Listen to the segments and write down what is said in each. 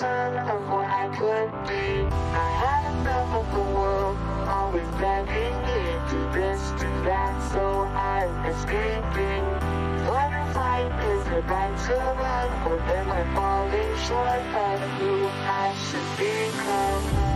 vision of what I could be. I had enough of the world, always begging me to this, to that, so I'm escaping. Fight or flight is the right to run, but then I'm falling short of who I should become.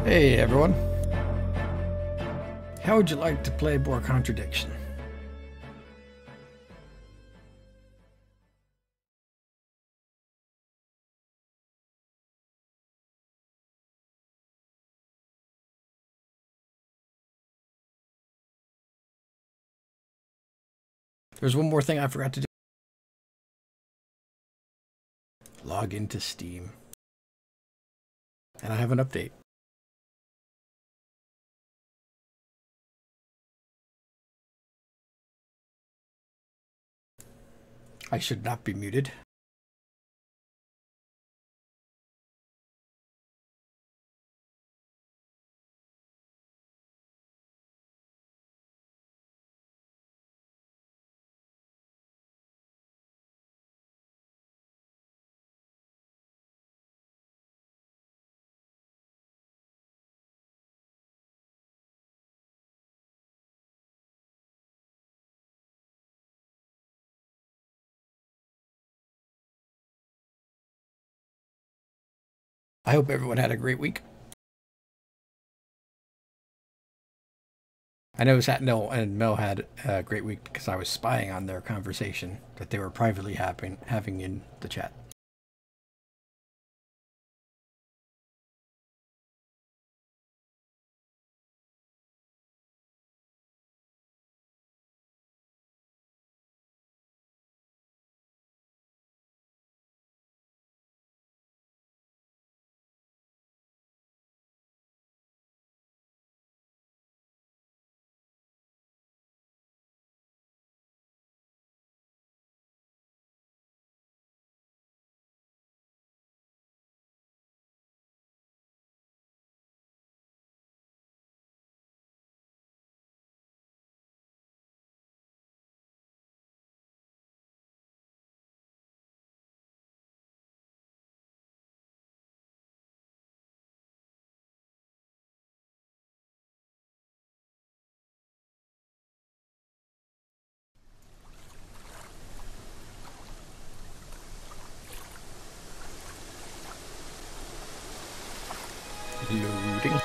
Hey everyone, how would you like to play more Contradiction? There's one more thing I forgot to do. Log into Steam. And I have an update. I should not be muted. I hope everyone had a great week. I know Satnell and Mel had a great week because I was spying on their conversation that they were privately having in the chat. Loading.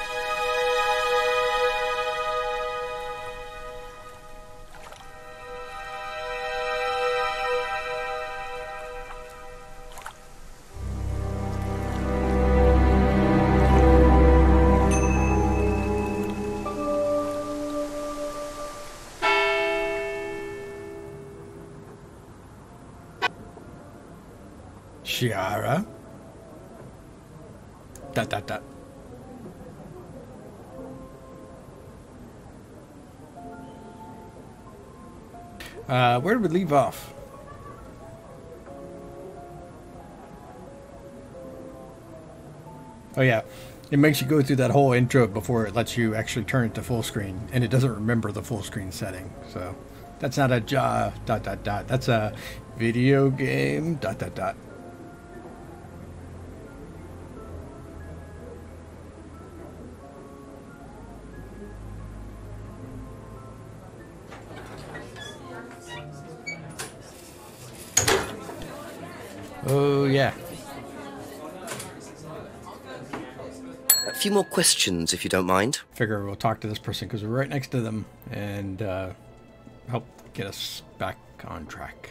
Shiara. Dot dot dot. Where did we leave off? Oh yeah, it makes you go through that whole intro before it lets you actually turn it to full screen, and it doesn't remember the full screen setting. So that's not a dot dot dot. That's a video game dot dot dot. Oh yeah. A few more questions, if you don't mind. Figure we'll talk to this person because we're right next to them and help get us back on track.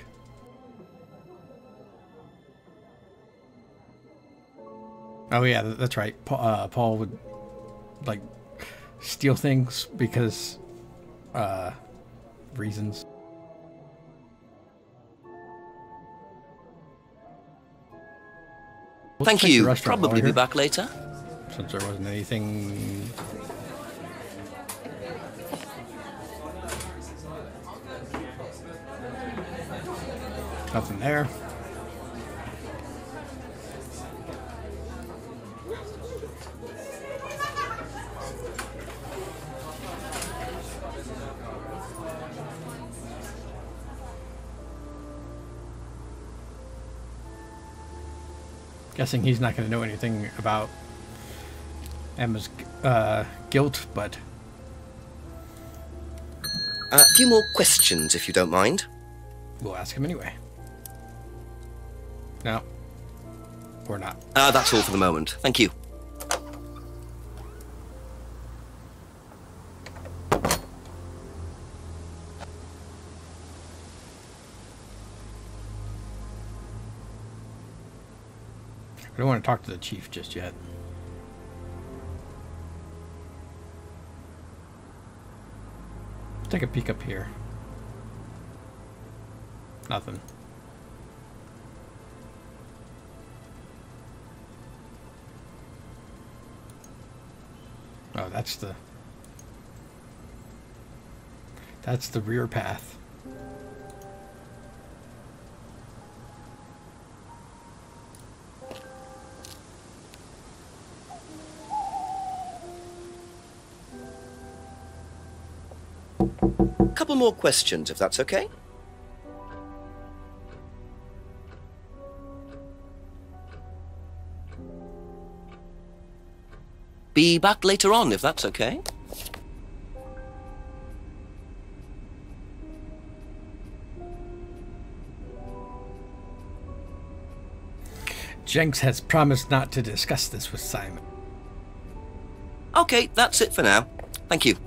Oh yeah, that's right. Paul would like steal things because reasons. Thank you. Probably be back later. Since there wasn't anything. Nothing there. Guessing he's not going to know anything about Emma's guilt, but... A few more questions, if you don't mind. We'll ask him anyway. No. Or not. That's all for the moment. Thank you. I don't want to talk to the chief just yet. Let's take a peek up here. Nothing. Oh, that's the rear path. Couple more questions, if that's okay. Be back later on, if that's okay. Jenks has promised not to discuss this with Simon. Okay, that's it for now. Thank you.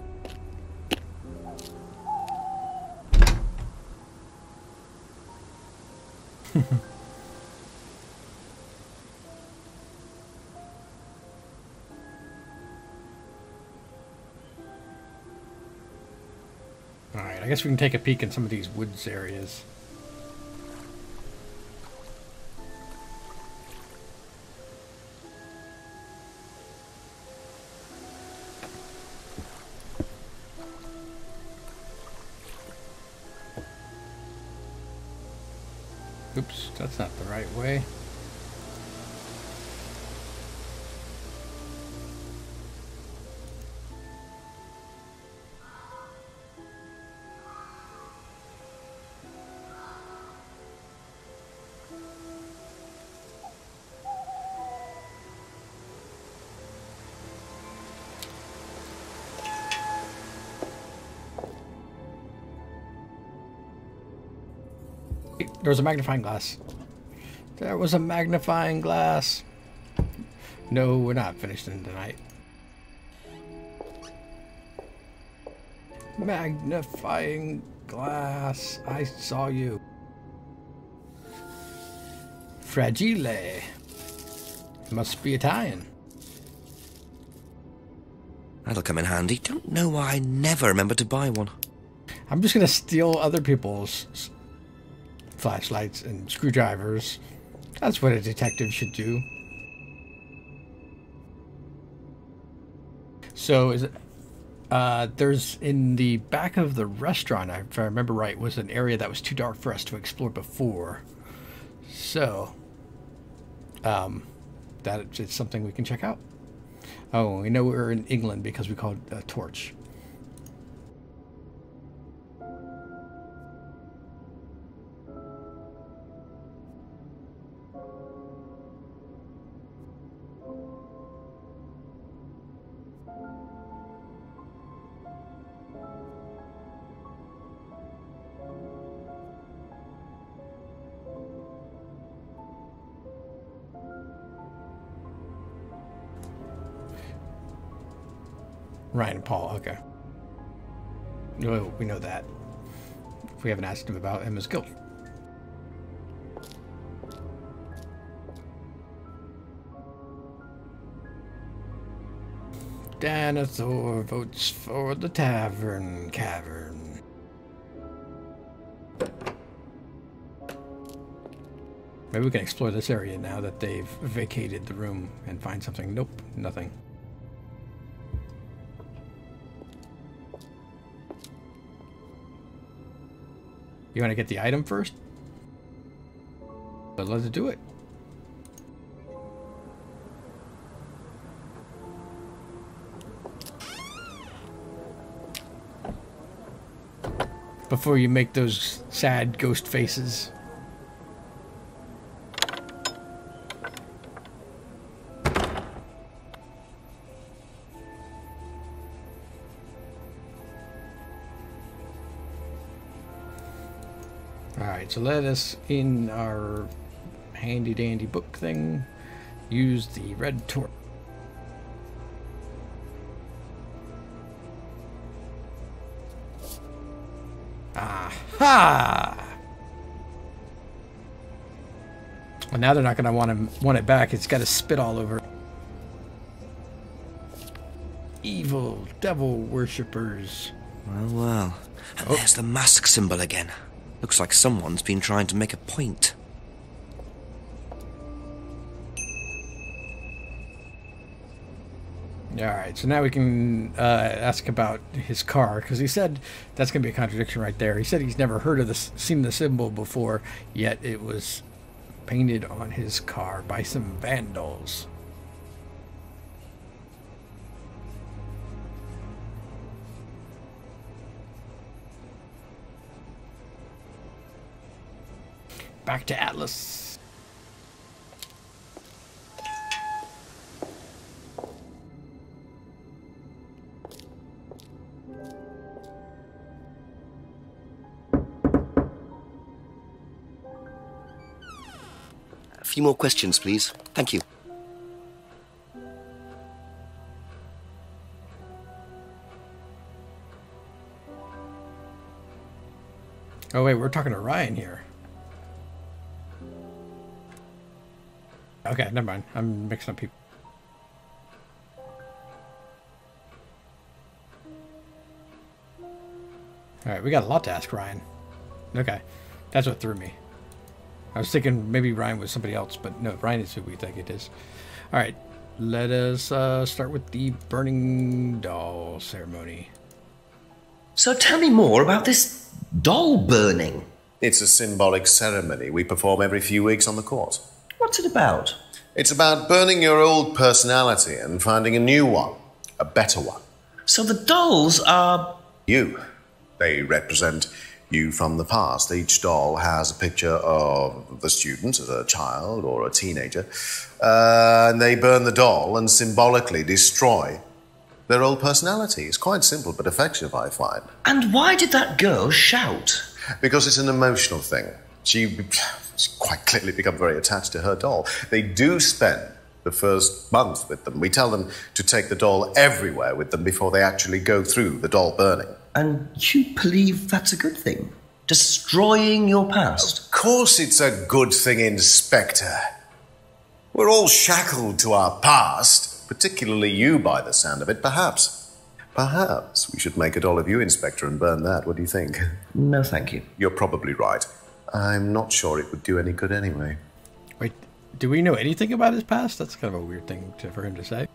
Alright, I guess we can take a peek in some of these woods areas. Oops, that's not the right way. There was a magnifying glass. There was a magnifying glass. No, we're not finishing tonight. Magnifying glass. I saw you. Fragile. Must be Italian. That'll come in handy. Don't know why I never remember to buy one. I'm just gonna steal other people's flashlights and screwdrivers That's what a detective should do. So is it? There's in the back of the restaurant, if I remember right, was an area that was too dark for us to explore before. So, that it's something we can check out. Oh, we know we're in England because we called a torch. Ryan and Paul, okay. Well, we know that. We haven't asked him about Emma's guilt. Danathor votes for the tavern cavern. Maybe we can explore this area now that they've vacated the room and find something. Nope, nothing. You want to get the item first? But let's do it. Before you make those sad ghost faces. Alright, so let us, in our handy dandy book thing, use the red torch. Aha! Well, now they're not going to want it back. It's got to spit all over. Evil devil worshippers. Well. And there's the mask symbol again. Looks like someone's been trying to make a point. Alright, so now we can ask about his car, because he said that's going to be a contradiction right there. He said he's never heard of this, seen the symbol before, yet it was painted on his car by some vandals. Back to Atlas. A few more questions, please. Thank you. Oh wait, we're talking to Ryan here. Okay, never mind. I'm mixing up people. Alright, we got a lot to ask Ryan. Okay, that's what threw me. I was thinking maybe Ryan was somebody else, but no, Ryan is who we think it is. Alright, let us start with the burning doll ceremony. So tell me more about this doll burning. It's a symbolic ceremony we perform every few weeks on the court. What's it about? It's about burning your old personality and finding a new one, a better one. So the dolls are... You. They represent you from the past. Each doll has a picture of the student as a child or a teenager. And they burn the doll and symbolically destroy their old personality. It's quite simple but effective, I find. And why did that girl shout? Because it's an emotional thing. She's quite clearly become very attached to her doll. They do spend the first month with them. We tell them to take the doll everywhere with them before they actually go through the doll burning. And you believe that's a good thing? Destroying your past? Of course it's a good thing, Inspector. We're all shackled to our past, particularly you by the sound of it, perhaps. Perhaps we should make a doll of you, Inspector, and burn that. What do you think? No, thank you. You're probably right. I'm not sure it would do any good anyway. Wait, Do we know anything about his past? That's kind of a weird thing for him to say.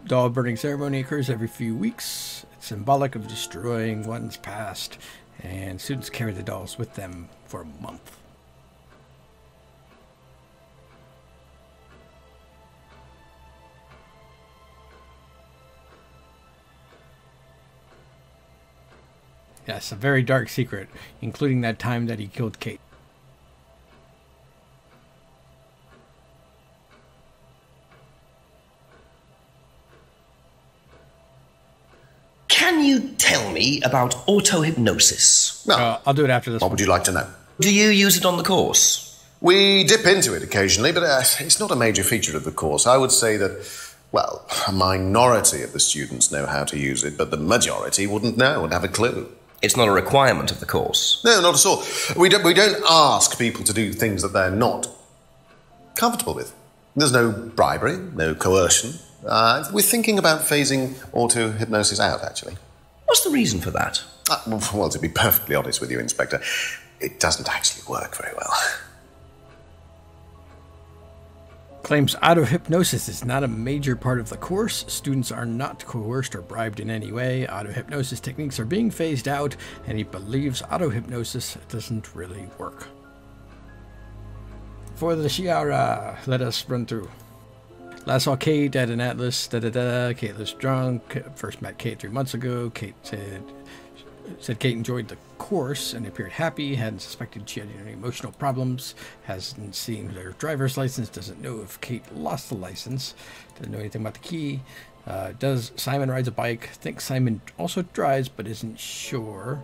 Doll burning ceremony occurs every few weeks. It's symbolic of destroying one's past, and students carry the dolls with them for a month. Yes, a very dark secret, including that time that he killed Kate. Can you tell me about auto-hypnosis? No. I'll do it after this What one. would you like to know? Do you use it on the course? We dip into it occasionally, but it's not a major feature of the course. I would say that, well, a minority of the students know how to use it, but the majority wouldn't know and have a clue. It's not a requirement of the course. No, not at all. We don't ask people to do things that they're not comfortable with. There's no bribery, no coercion. We're thinking about phasing auto-hypnosis out, actually. What's the reason for that? Well, to be perfectly honest with you, Inspector, it doesn't actually work very well. Claims auto-hypnosis is not a major part of the course. Students are not coerced or bribed in any way. Auto-hypnosis techniques are being phased out, and he believes auto-hypnosis doesn't really work. For the Shiara, let us run through. Last saw Kate at an Atlas, Kate was drunk. First met Kate 3 months ago. Kate said Kate enjoyed the course and appeared happy. Hadn't suspected she had any emotional problems. Hasn't seen their driver's license. Doesn't know if Kate lost the license. Doesn't know anything about the key. Does Simon rides a bike? Thinks Simon also drives, but isn't sure.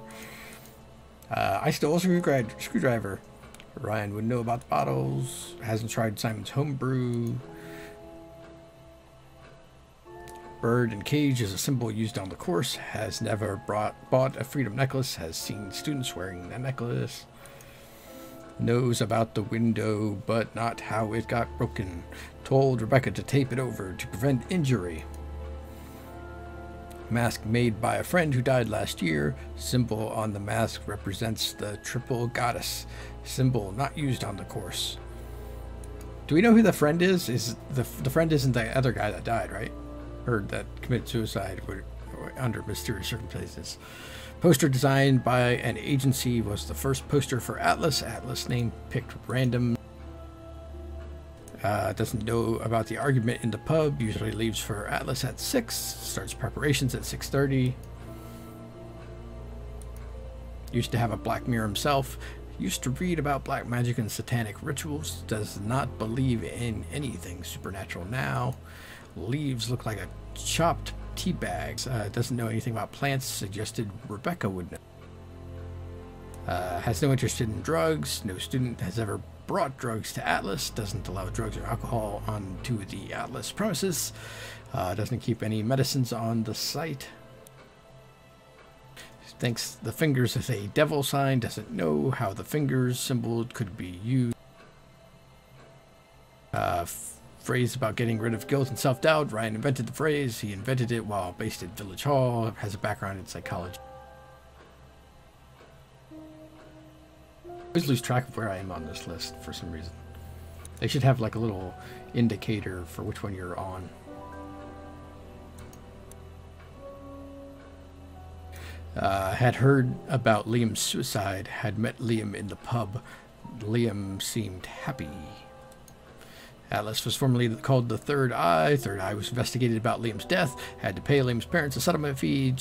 I stole a screwdriver. Ryan would know about the bottles. Hasn't tried Simon's homebrew. Bird and cage is a symbol used on the course. Has never bought a freedom necklace. Has seen students wearing the necklace. Knows about the window, but not how it got broken. Told Rebecca to tape it over to prevent injury. Mask made by a friend who died last year. Symbol on the mask represents the triple goddess. Symbol not used on the course. Do we know who the friend is? Is the friend isn't the other guy that died, right? Or that committed suicide under mysterious circumstances. Poster designed by an agency was the first poster for Atlas. Atlas name picked random. Doesn't know about the argument in the pub. Usually leaves for Atlas at 6. Starts preparations at 6:30. Used to have a black mirror himself. Used to read about black magic and satanic rituals. Does not believe in anything supernatural now. Leaves look like a chopped tea bags. Doesn't know anything about plants. Suggested Rebecca would know. Has no interest in drugs. No student has ever brought drugs to Atlas. Doesn't allow drugs or alcohol onto the Atlas premises. Doesn't keep any medicines on the site. Thinks the fingers is a devil sign. Doesn't know how the fingers symbol could be used. Phrase about getting rid of guilt and self-doubt. Ryan invented the phrase. He invented it while based at Village Hall. Has a background in psychology. I always lose track of where I am on this list for some reason. They should have like a little indicator for which one you're on. Had heard about Liam's suicide. Had met Liam in the pub. Liam seemed happy. Atlas was formerly called the Third Eye. Third Eye was investigated about Liam's death. Had to pay Liam's parents a settlement fee.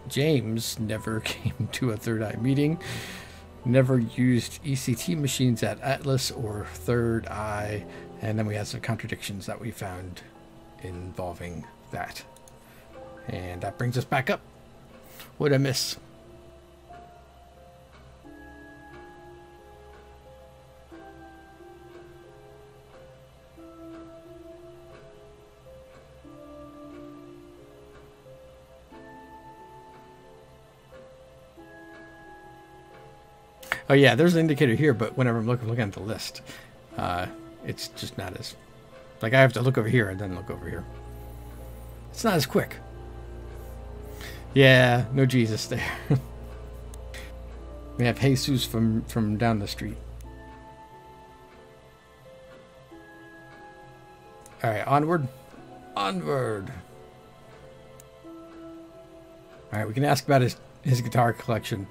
James never came to a Third Eye meeting. Never used ECT machines at Atlas or Third Eye. And then we had some contradictions that we found involving that. And that brings us back up. What'd I miss? Oh yeah, there's an indicator here, but whenever I'm looking at the list, it's just not as... Like, I have to look over here and then look over here. It's not as quick. Yeah, no Jesus there. We have Jesus from down the street. All right, onward. Onward. All right, we can ask about his guitar collection.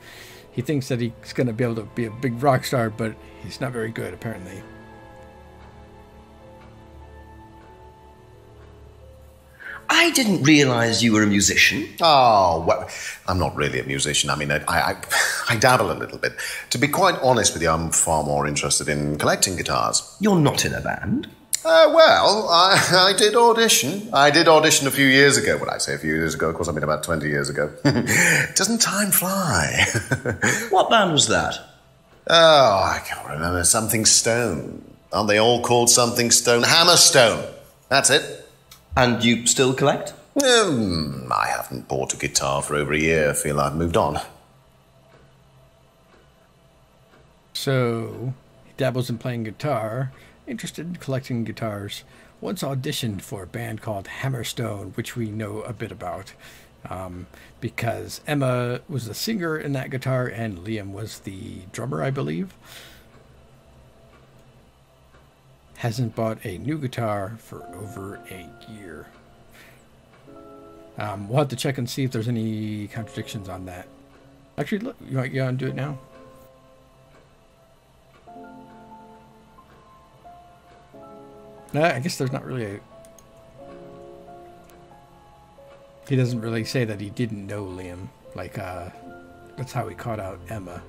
He thinks that he's going to be able to be a big rock star, but he's not very good, apparently. I didn't realize you were a musician. Oh, well, I'm not really a musician. I mean, I dabble a little bit. To be quite honest with you, I'm far more interested in collecting guitars. You're not in a band? Well, I did audition. I did audition a few years ago. When I say a few years ago, of course, I mean about 20 years ago. Doesn't time fly? What band was that? Oh, I can't remember. Something Stone. Aren't they all called Something Stone? Hammerstone. That's it. And you still collect? I haven't bought a guitar for over a year. I feel I've moved on. So, he dabbles in playing guitar, interested in collecting guitars. Once auditioned for a band called Hammerstone, which we know a bit about, because Emma was the singer in that guitar and Liam was the drummer, I believe. Hasn't bought a new guitar for over a year. We'll have to check and see if there's any contradictions on that. Actually, look, you want to do it now? No, I guess there's not really a... He doesn't really say that he didn't know Liam. Like, that's how he caught out Emma.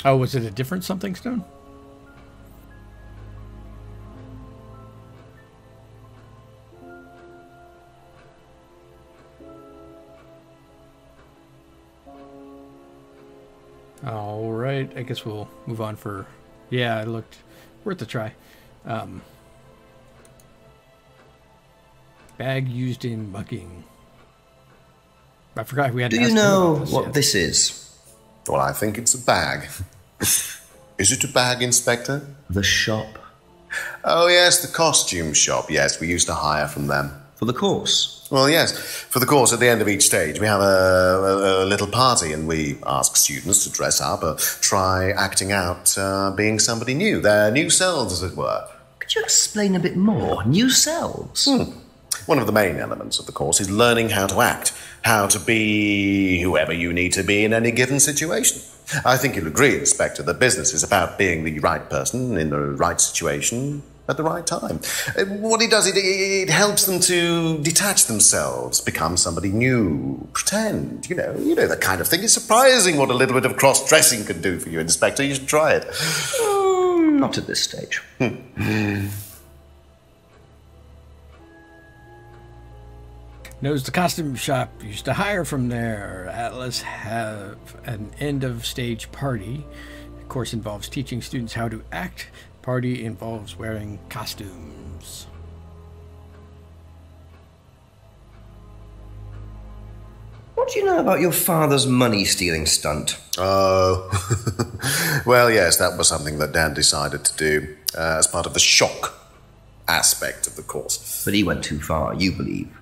Oh, was it a different Something Stone? All right, I guess we'll move on for... Yeah, it looked worth a try. Bag used in mugging. I forgot we had to ask Do you know about this what yet. this is? Well, I think it's a bag. Is it a bag, Inspector? The shop. Oh, yes, the costume shop. Yes, we used to hire from them. For the course. Well, yes. For the course, at the end of each stage, we have a little party and we ask students to dress up or try acting out being somebody new, their new selves, as it were. Could you explain a bit more? New selves? One of the main elements of the course is learning how to act, how to be whoever you need to be in any given situation. I think you'll agree, Inspector, that business is about being the right person in the right situation at the right time. What it does, it helps them to detach themselves, become somebody new, pretend, you know that kind of thing. It's surprising what a little bit of cross-dressing can do for you, Inspector. You should try it. Not at this stage. Knows the costume shop, used to hire from there. Atlas have an end-of-stage party. The course involves teaching students how to act. Party involves wearing costumes. What do you know about your father's money-stealing stunt? Oh, well, yes, that was something that Dan decided to do as part of the shock aspect of the course. But he went too far, you believe.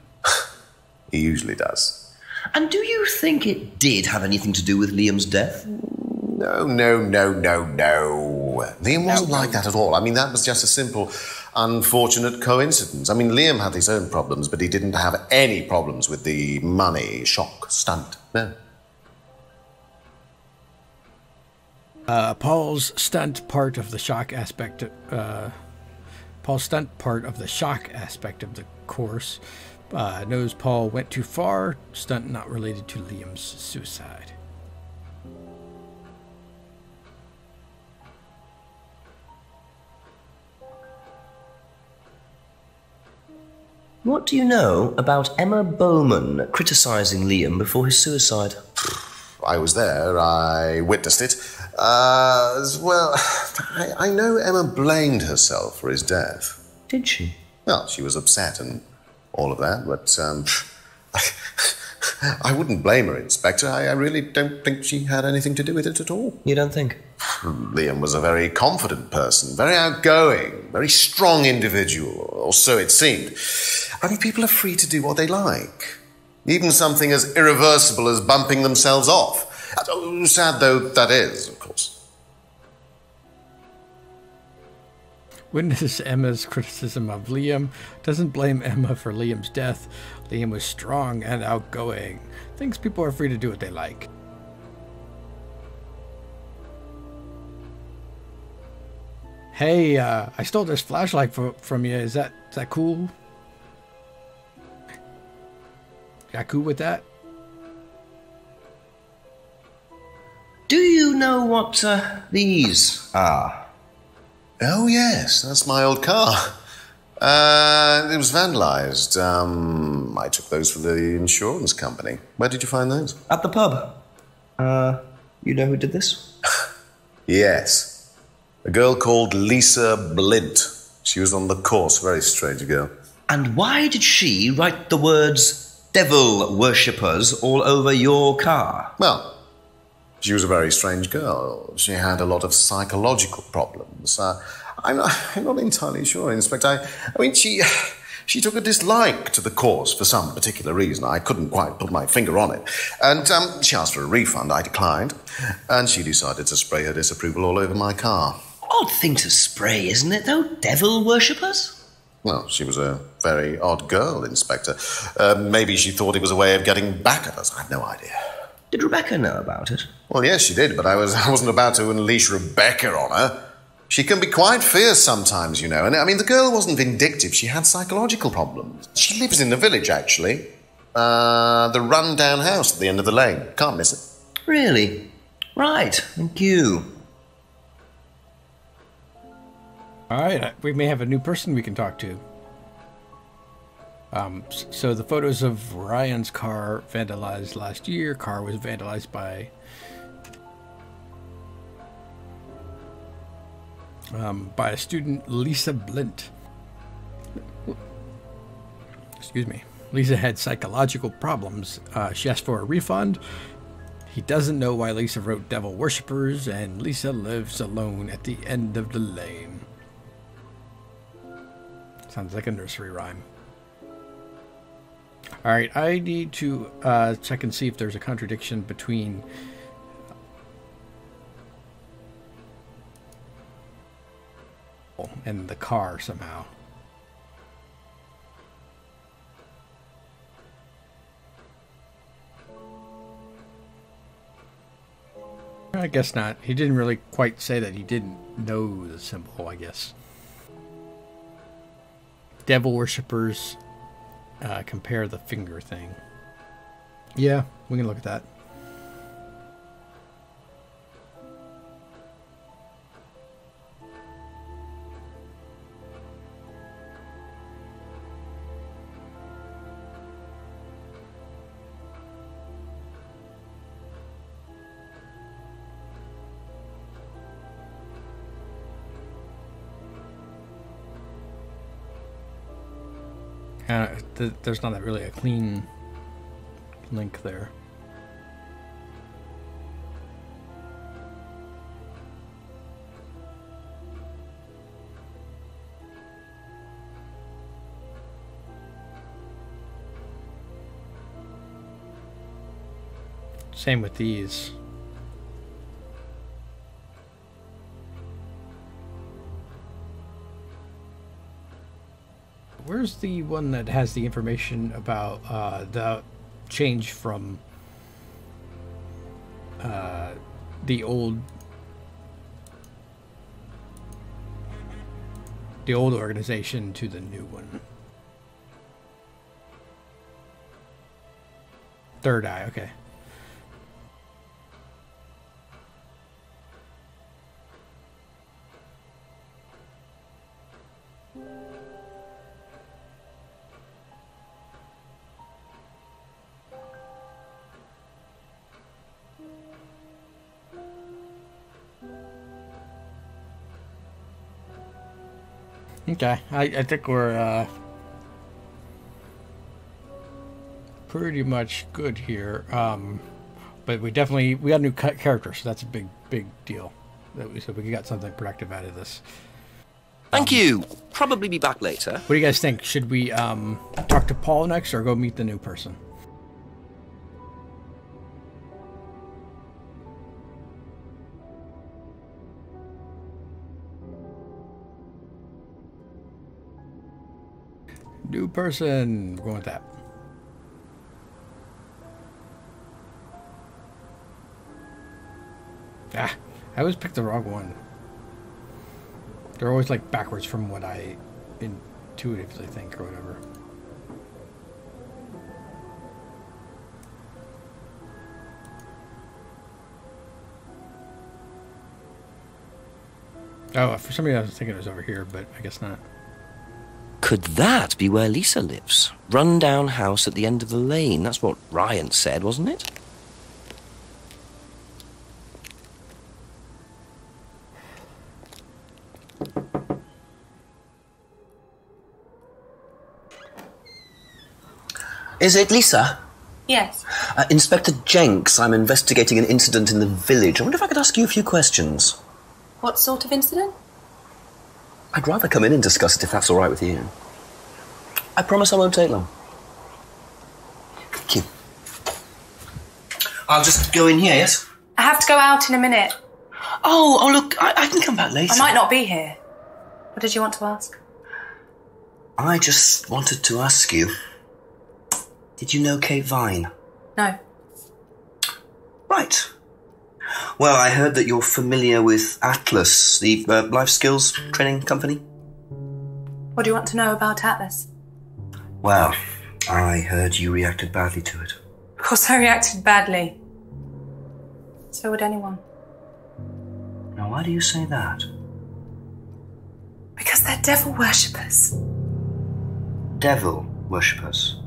He usually does. And do you think it did have anything to do with Liam's death? No. Liam wasn't like that at all. I mean, that was just a simple, unfortunate coincidence. I mean, Liam had his own problems, but he didn't have any problems with the money shock stunt. No. Paul's stunt part of the shock aspect of the course knows Paul went too far. Stunt not related to Liam's suicide. What do you know about Emma Bowman criticizing Liam before his suicide? I was there. I witnessed it. Well, I know Emma blamed herself for his death. Did she? Well, she was upset and all of that, but I wouldn't blame her, Inspector. I really don't think she had anything to do with it at all. You don't think? Liam was a very confident person, very outgoing, very strong individual, or so it seemed. I mean, people are free to do what they like. Even something as irreversible as bumping themselves off. Sad though that is, of course. Witness Emma's criticism of Liam. Doesn't blame Emma for Liam's death. Liam was strong and outgoing. Thinks people are free to do what they like. Hey, I stole this flashlight from you. Is that cool? Got cool with that? Do you know what these are? Oh, yes, that's my old car. It was vandalized. I took those for the insurance company. Where did you find those? At the pub. You know who did this? Yes. A girl called Lisa Blint. She was on the course, very strange girl. And why did she write the words devil worshippers all over your car? Well, she was a very strange girl. She had a lot of psychological problems. I'm not entirely sure, Inspector. I mean, she took a dislike to the course for some particular reason. I couldn't quite put my finger on it. And she asked for a refund. I declined. And she decided to spray her disapproval all over my car. Odd thing to spray, isn't it, though? Devil worshippers? Well, she was a very odd girl, Inspector. Maybe she thought it was a way of getting back at us. I've no idea. Did Rebecca know about it? Well, yes, she did, but I wasn't about to unleash Rebecca on her. She can be quite fierce sometimes, you know. And I mean, the girl wasn't vindictive. She had psychological problems. She lives in the village, actually. The run-down house at the end of the lane. Can't miss it. Really? Right, thank you. All right, we may have a new person we can talk to. So the photos of Ryan's car vandalized last year. Car was vandalized by a student, Lisa Blint. Excuse me. Lisa had psychological problems. She asked for a refund. He doesn't know why Lisa wrote devil worshippers, and Lisa lives alone at the end of the lane. Sounds like a nursery rhyme. All right, I need to check and see if there's a contradiction between and the car somehow. I guess not. He didn't really quite say that he didn't know the symbol, I guess. Devil worshippers compare the finger thing. Yeah, we can look at that. There's not really a clean link there. Same with these. Where's the one that has the information about the change from the old organization to the new one? Third Eye, okay. Okay, I think we're pretty much good here. But we got a new character, so that's a big deal. So we got something productive out of this. Thank you. Probably be back later. What do you guys think? Should we talk to Paul next or go meet the new person? New person. We're going with that. Ah, I always pick the wrong one. They're always like backwards from what I intuitively think or whatever. Oh, for some reason I was thinking it was over here, but I guess not. Could that be where Lisa lives? Run-down house at the end of the lane. That's what Ryan said, wasn't it? Is it Lisa? Yes. Inspector Jenks, I'm investigating an incident in the village. I wonder if I could ask you a few questions. What sort of incident? I'd rather come in and discuss it if that's all right with you. I promise I won't take long. Thank you. I'll just go in here, yes? I have to go out in a minute. Oh, look, I can come back later. I might not be here. What did you want to ask? I just wanted to ask you, did you know Kate Vine? No. Right. Well, I heard that you're familiar with Atlas, the life skills training company. What do you want to know about Atlas? Well, I heard you reacted badly to it. Of course I reacted badly. So would anyone. Now, why do you say that? Because they're devil worshippers. Devil worshippers.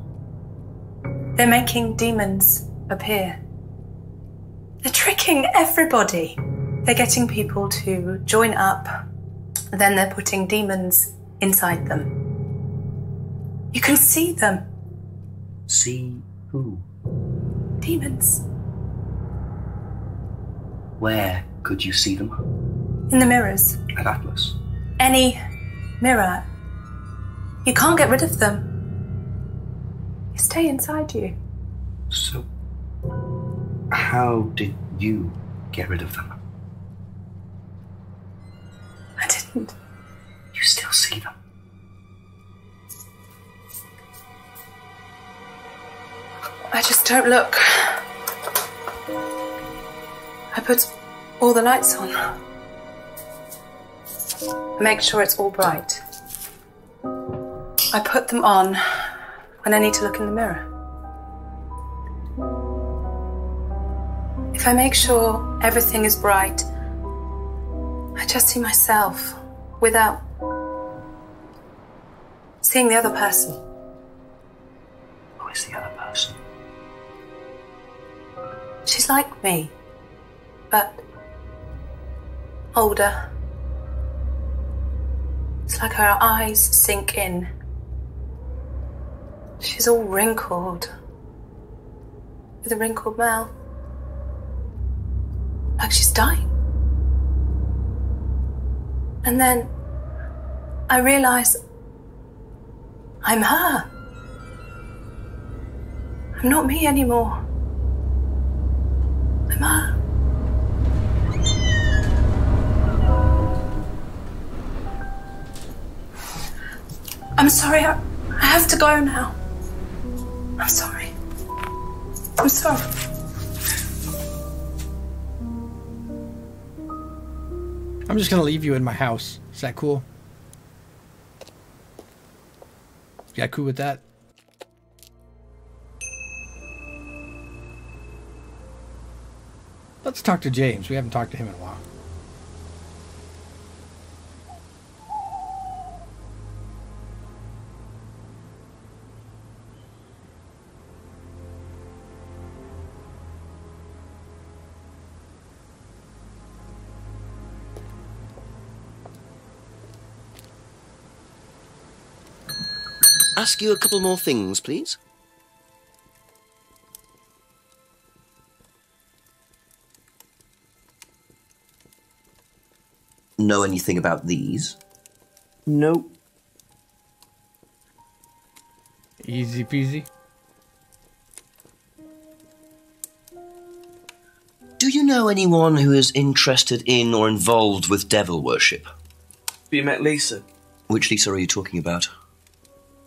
They're making demons appear. They're tricking everybody. They're getting people to join up, then they're putting demons inside them. You can see them. See who? Demons. Where could you see them? In the mirrors. At Atlas. Any mirror. You can't get rid of them. They stay inside you. So, how did you get rid of them? I didn't. You still see them? I just don't look. I put all the lights on. I make sure it's all bright. I put them on when I need to look in the mirror. If I make sure everything is bright, I just see myself without seeing the other person. Who is the other person? She's like me, but older. It's like her eyes sink in. She's all wrinkled, with a wrinkled mouth. Like she's dying. And then I realise I'm her. I'm not me anymore. I'm her. I'm sorry, I have to go now. I'm sorry. I'm sorry. I'm just gonna leave you in my house. Is that cool? Yeah, cool with that? Let's talk to James. We haven't talked to him in a while. Ask you a couple more things, please. Know anything about these? Nope. Easy peasy. Do you know anyone who is interested in or involved with devil worship? You met Lisa? Which Lisa are you talking about?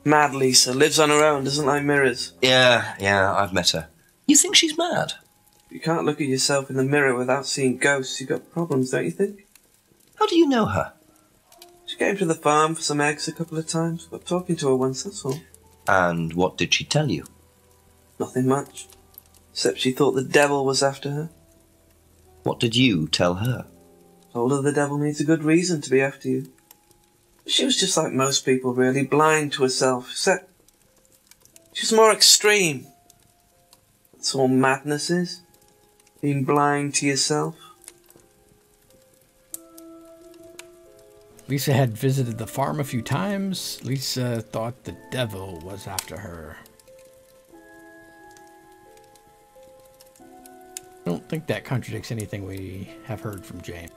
Mad Lisa, lives on her own, doesn't like mirrors. Yeah, I've met her. You think she's mad? You can't look at yourself in the mirror without seeing ghosts. You've got problems, don't you think? How do you know her? She came to the farm for some eggs a couple of times. Got talking to her once, that's all. And what did she tell you? Nothing much. Except she thought the devil was after her. What did you tell her? Told her the devil needs a good reason to be after you. She was just like most people, really, blind to herself, except she was more extreme. That's all madness is. Being blind to yourself. Lisa had visited the farm a few times. Lisa thought the devil was after her. I don't think that contradicts anything we have heard from Jane.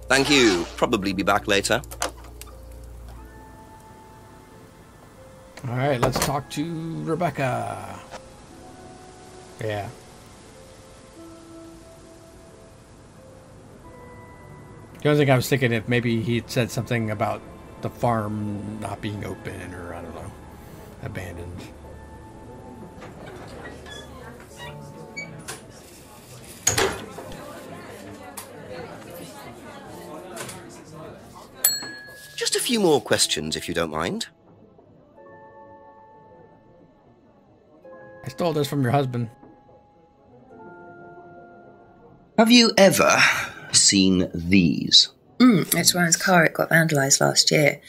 Thank you. Probably be back later. All right, let's talk to Rebecca. Yeah. The only thing I was thinking, if maybe he'd said something about the farm not being open, or I don't know, abandoned. Just a few more questions, if you don't mind. I stole this from your husband. Have you ever seen these? It's Ryan's car. It got vandalised last year.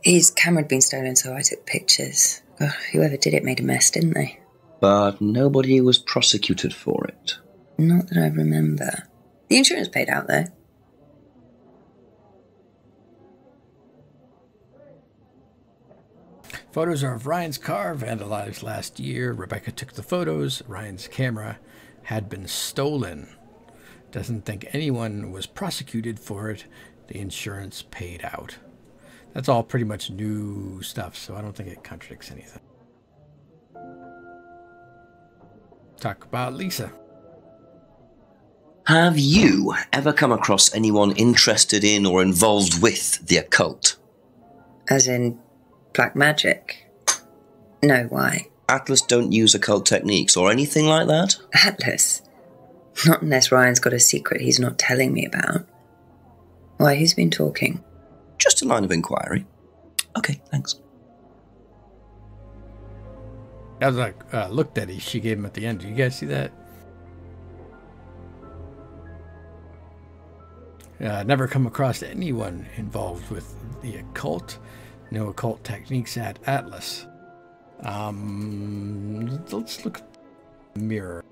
His camera had been stolen, so I took pictures. Oh, whoever did it made a mess, didn't they? But nobody was prosecuted for it. Not that I remember. The insurance paid out, though. Photos are of Ryan's car vandalized last year. Rebecca took the photos. Ryan's camera had been stolen. Doesn't think anyone was prosecuted for it. The insurance paid out. That's all pretty much new stuff, so I don't think it contradicts anything. Talk about Lisa. Have you ever come across anyone interested in or involved with the occult? As in black magic? No, why? Atlas don't use occult techniques or anything like that? Atlas? Not unless Ryan's got a secret he's not telling me about. Why, who's been talking? Just a line of inquiry. Okay, thanks. That was like look Daddy she gave him at the end. Did you guys see that? Never come across anyone involved with the occult. No occult techniques at Atlas. Let's look at the mirror.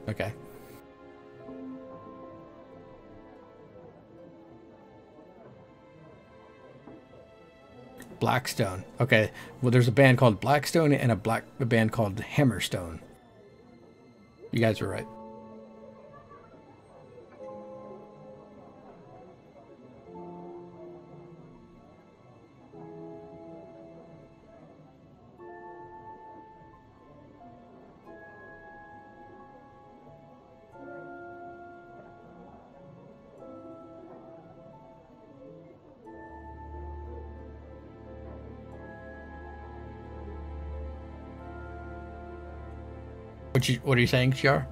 Okay. Blackstone. Okay. Well, there's a band called Blackstone and a band called Hammerstone. You guys were right. What are you saying, Shiar?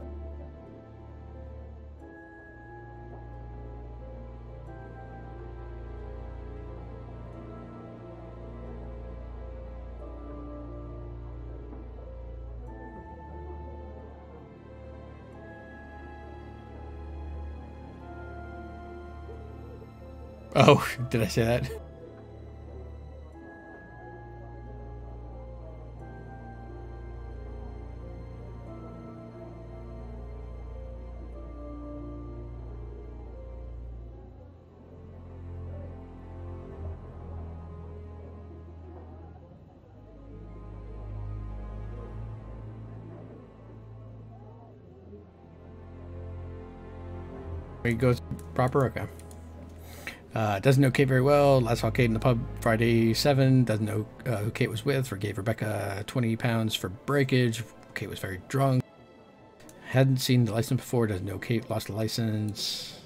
Oh, did I say that? It goes proper, okay. Doesn't know Kate very well. Last saw Kate in the pub Friday 7. Doesn't know who Kate was with. Forgave Rebecca £20 for breakage. Kate was very drunk. Hadn't seen the license before. Doesn't know Kate lost the license.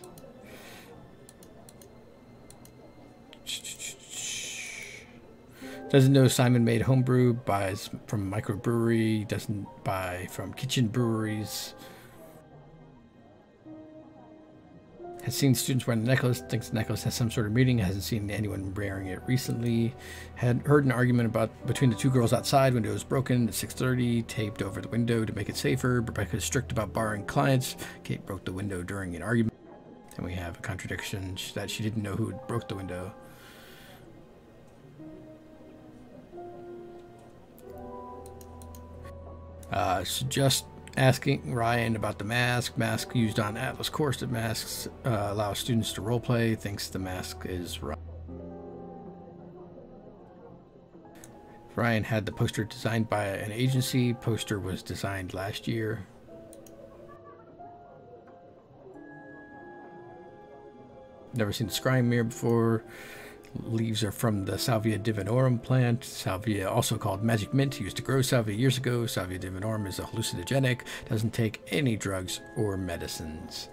Doesn't know Simon made homebrew. Buys from microbrewery. Doesn't buy from kitchen breweries. Has seen students wearing the necklace. Thinks the necklace has some sort of meaning. Hasn't seen anyone wearing it recently. Had heard an argument between the two girls outside. Window was broken at 6:30. Taped over the window to make it safer. Rebecca is strict about borrowing clients. Kate broke the window during an argument. And we have a contradiction that she didn't know who broke the window. Just asking Ryan about the mask. Mask used on Atlas course of masks allow students to roleplay. Thinks the mask is right. Ryan had the poster designed by an agency. Poster was designed last year. Never seen the scrying mirror before. Leaves are from the Salvia divinorum plant. Salvia, also called magic mint, used to grow salvia years ago. Salvia divinorum is a hallucinogenic, doesn't take any drugs or medicines.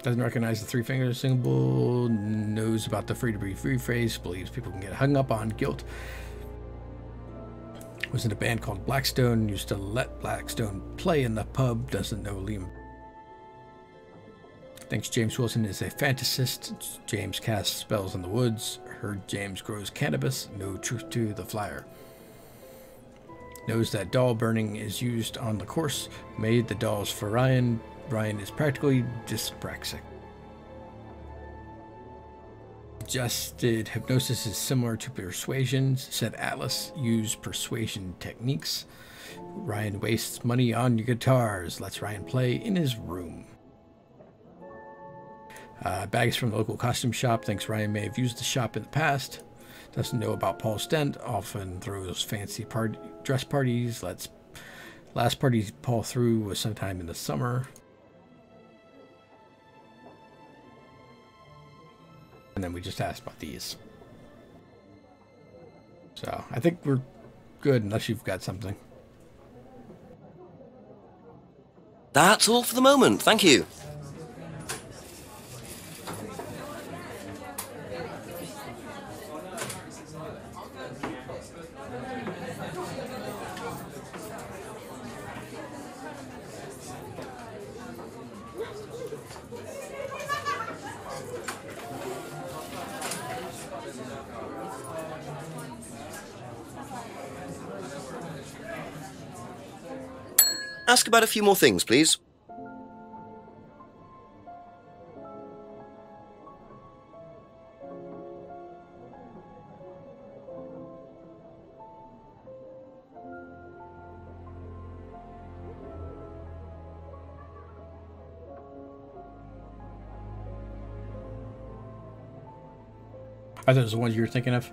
Doesn't recognize the three-finger symbol. Knows about the free to be free phrase. Believes people can get hung up on guilt. Was in a band called Blackstone. Used to let Blackstone play in the pub. Doesn't know Liam. Thinks James Wilson is a fantasist. James casts spells in the woods. Heard James grows cannabis. No truth to the flyer. Knows that doll burning is used on the course. Made the dolls for Ryan. Ryan is practically dyspraxic. Suggested hypnosis is similar to persuasion. Said Atlas use persuasion techniques. Ryan wastes money on your guitars. Lets Ryan play in his room. Bags from the local costume shop. Thinks Ryan may have used the shop in the past. Doesn't know about Paul Stent. Often throws fancy dress parties. Last party Paul threw was sometime in the summer. And then we just asked about these. So I think we're good unless you've got something. That's all for the moment. Thank you. Ask about a few more things, please. Are those the ones you were thinking of?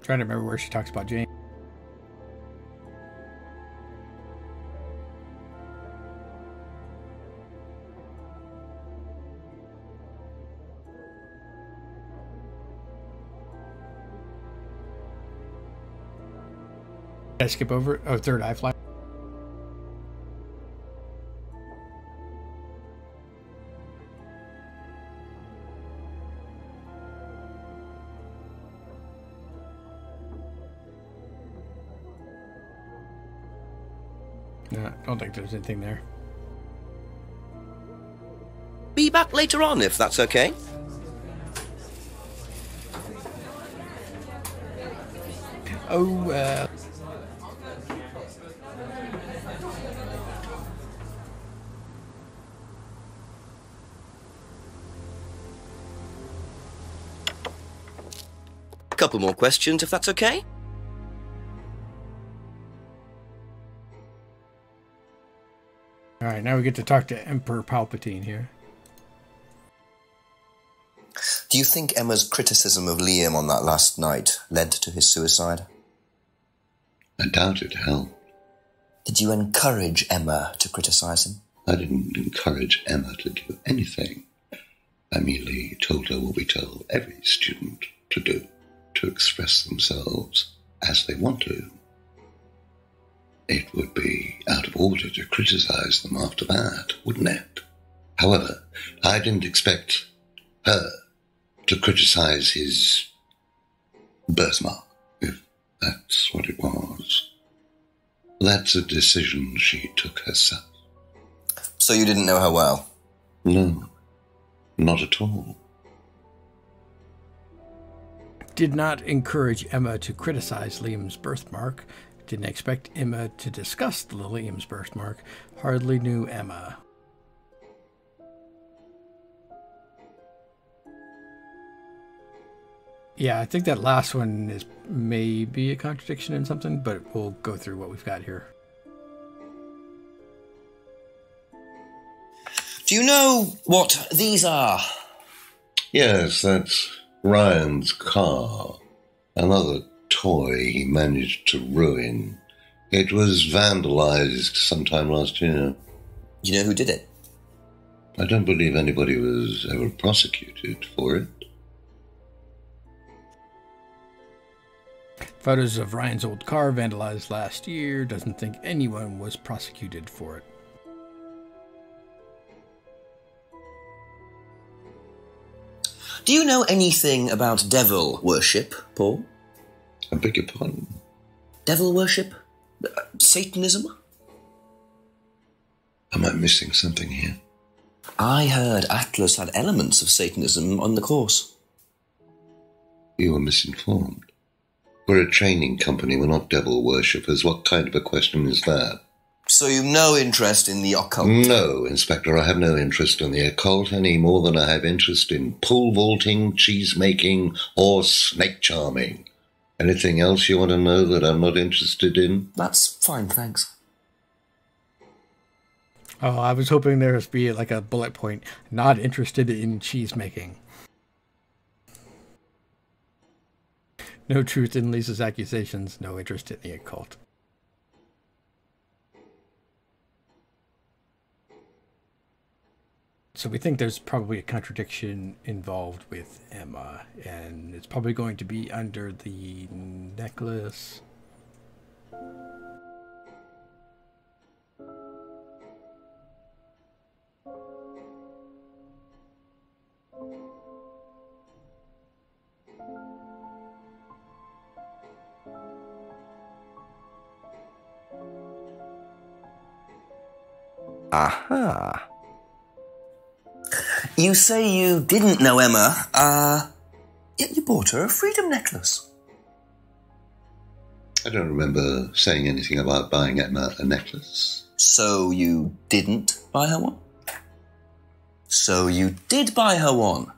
Trying to remember where she talks about Jane. Did I skip over it? Oh, third eye fly. No, I don't think there's anything there. Be back later on, if that's okay. Oh, Couple more questions, if that's okay? all right, now we get to talk to Emperor Palpatine here. Do you think Emma's criticism of Liam on that last night led to his suicide? I doubt it, Hal. Did you encourage Emma to criticize him? I didn't encourage Emma to do anything. I merely told her what we tell every student to do, to express themselves as they want to. It would be out of order to criticize them after that, wouldn't it? However, I didn't expect her to criticize his birthmark, if that's what it was. That's a decision she took herself. So you didn't know her well? No, not at all. Did not encourage Emma to criticize Liam's birthmark. Didn't expect Emma to discuss Liam's birthmark. Hardly knew Emma. Yeah, I think that last one is maybe a contradiction in something, but we'll go through what we've got here. Do you know what these are? Yes, that's Ryan's car. Another toy he managed to ruin. It was vandalized sometime last year. You know who did it? I don't believe anybody was ever prosecuted for it. Photos of Ryan's old car vandalized last year. Doesn't think anyone was prosecuted for it. Do you know anything about devil worship, Paul? I beg your pardon? Devil worship? Satanism? Am I missing something here? I heard Atlas had elements of Satanism on the course. You were misinformed. We're a training company, we're not devil worshippers. What kind of a question is that? So you've no interest in the occult? No, Inspector, I have no interest in the occult any more than I have interest in pole vaulting, cheese making, or snake charming. Anything else you want to know that I'm not interested in? That's fine, thanks. Oh, I was hoping there would be like a bullet point. Not interested in cheese making. No truth in Lisa's accusations. No interest in the occult. So we think there's probably a contradiction involved with Emma, and it's probably going to be under the necklace. Aha. You say you didn't know Emma, yet you bought her a freedom necklace. I don't remember saying anything about buying Emma a necklace. So you didn't buy her one? So you did buy her one.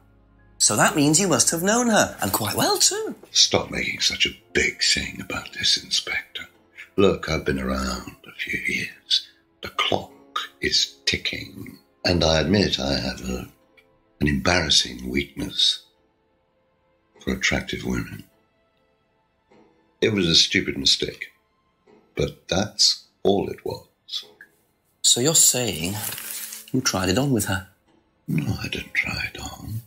So that means you must have known her, and quite well too. Stop making such a big thing about this, Inspector. Look, I've been around a few years. The clock is ticking, and I admit I have an embarrassing weakness for attractive women. It was a stupid mistake, but that's all it was. So you're saying you tried it on with her? No, I didn't try it on.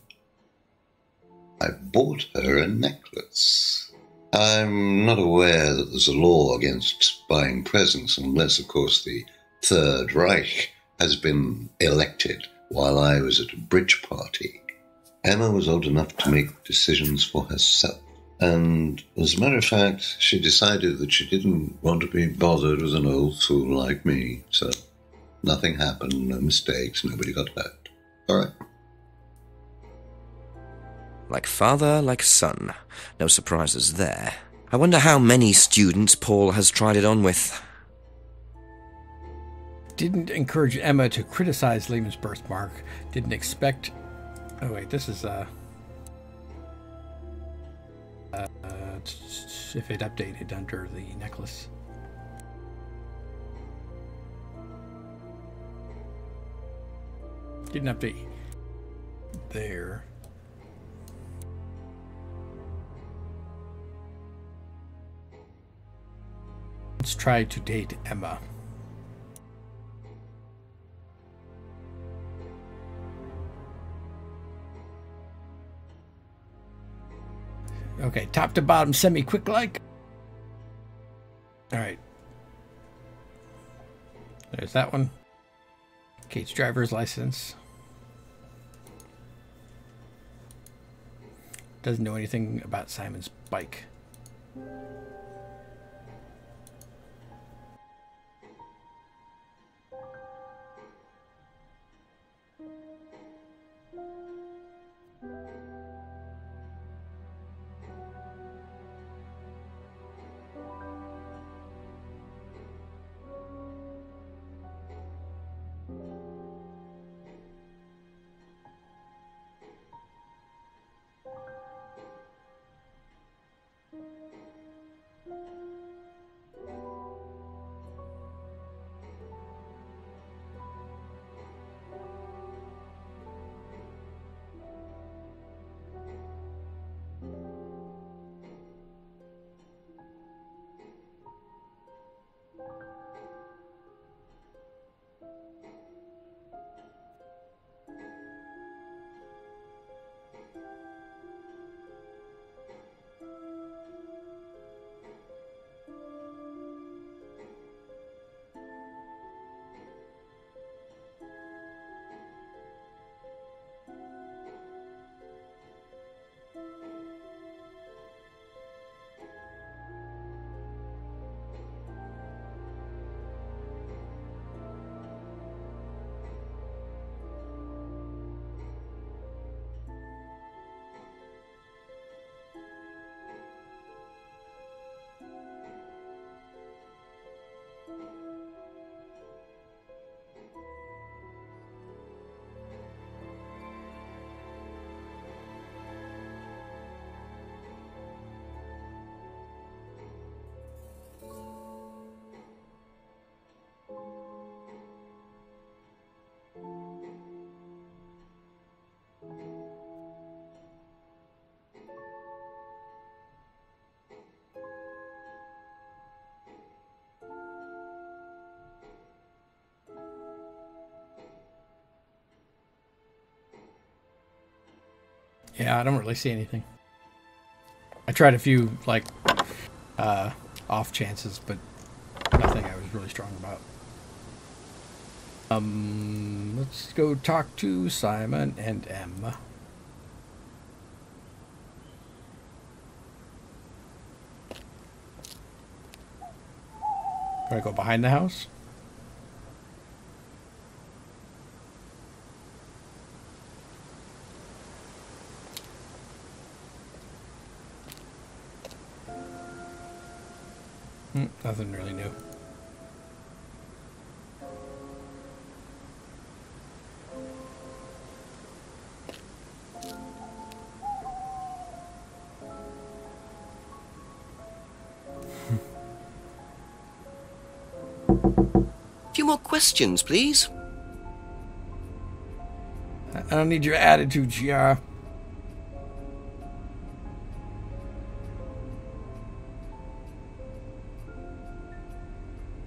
I bought her a necklace. I'm not aware that there's a law against buying presents unless, of course, the Third Reich has been elected while I was at a bridge party. Emma was old enough to make decisions for herself. And as a matter of fact, she decided that she didn't want to be bothered with an old fool like me. So nothing happened, no mistakes, nobody got hurt. All right. Like father, like son. No surprises there. I wonder how many students Paul has tried it on with. Didn't encourage Emma to criticize Lehman's birthmark. Didn't expect... Oh wait, this is if it updated under the necklace. Didn't update there. Let's try to date Emma. Okay, top to bottom, semi-quick like. All right. There's that one. Kate's driver's license. Doesn't know anything about Simon's bike. Yeah, I don't really see anything. I tried a few, like, off chances, but nothing I was really strong about. Let's go talk to Simon and Emma. Do I go behind the house? Nothing really new. A few more questions, please. I don't need your attitude, GR.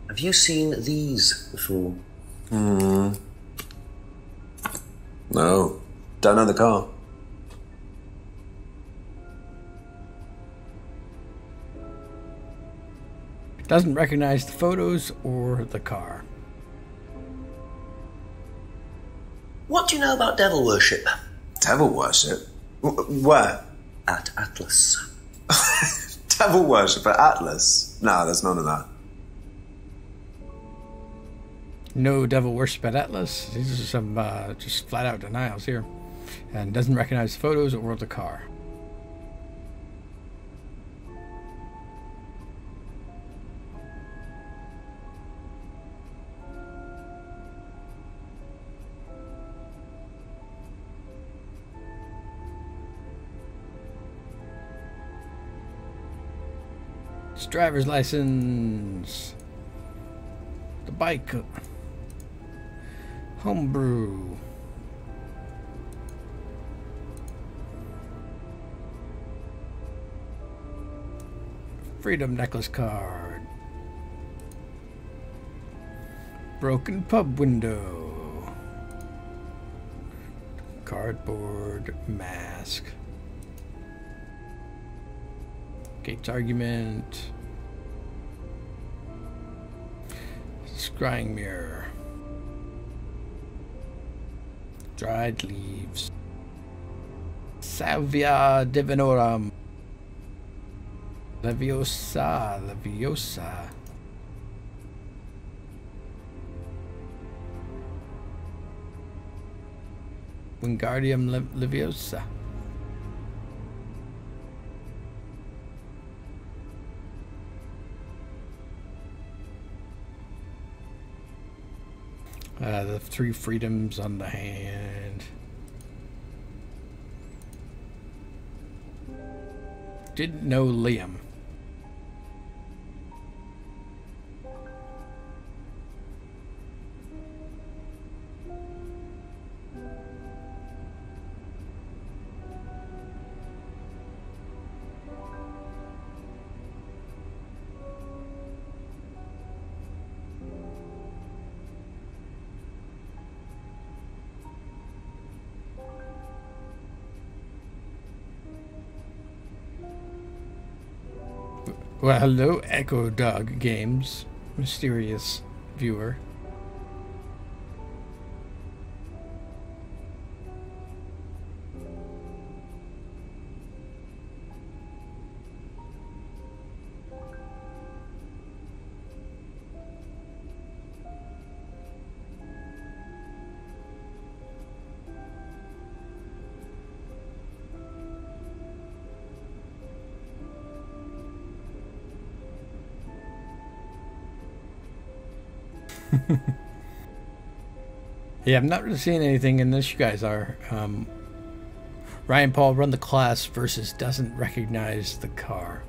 Have you seen these before? No. Don't know the car. Doesn't recognize the photos or the car. What do you know about devil worship? Devil worship? Where? At Atlas. Devil worship at Atlas? No, there's none of that. No devil worship at Atlas. These are some just flat out denials here. And doesn't recognize the photos or the car. It's driver's license. The bike. Homebrew. Freedom necklace card. Broken pub window. Cardboard mask. Gates argument. Scrying mirror. Dried leaves. Salvia divinorum. Leviosa. Leviosa. Wingardium Leviosa. The 3 freedoms on the hand. Didn't know Liam. Well, hello, Echo Dog Games. Mysterious viewer. Yeah, I'm not really seeing anything in this. You guys are. Ryan Paul run the class versus doesn't recognize the car.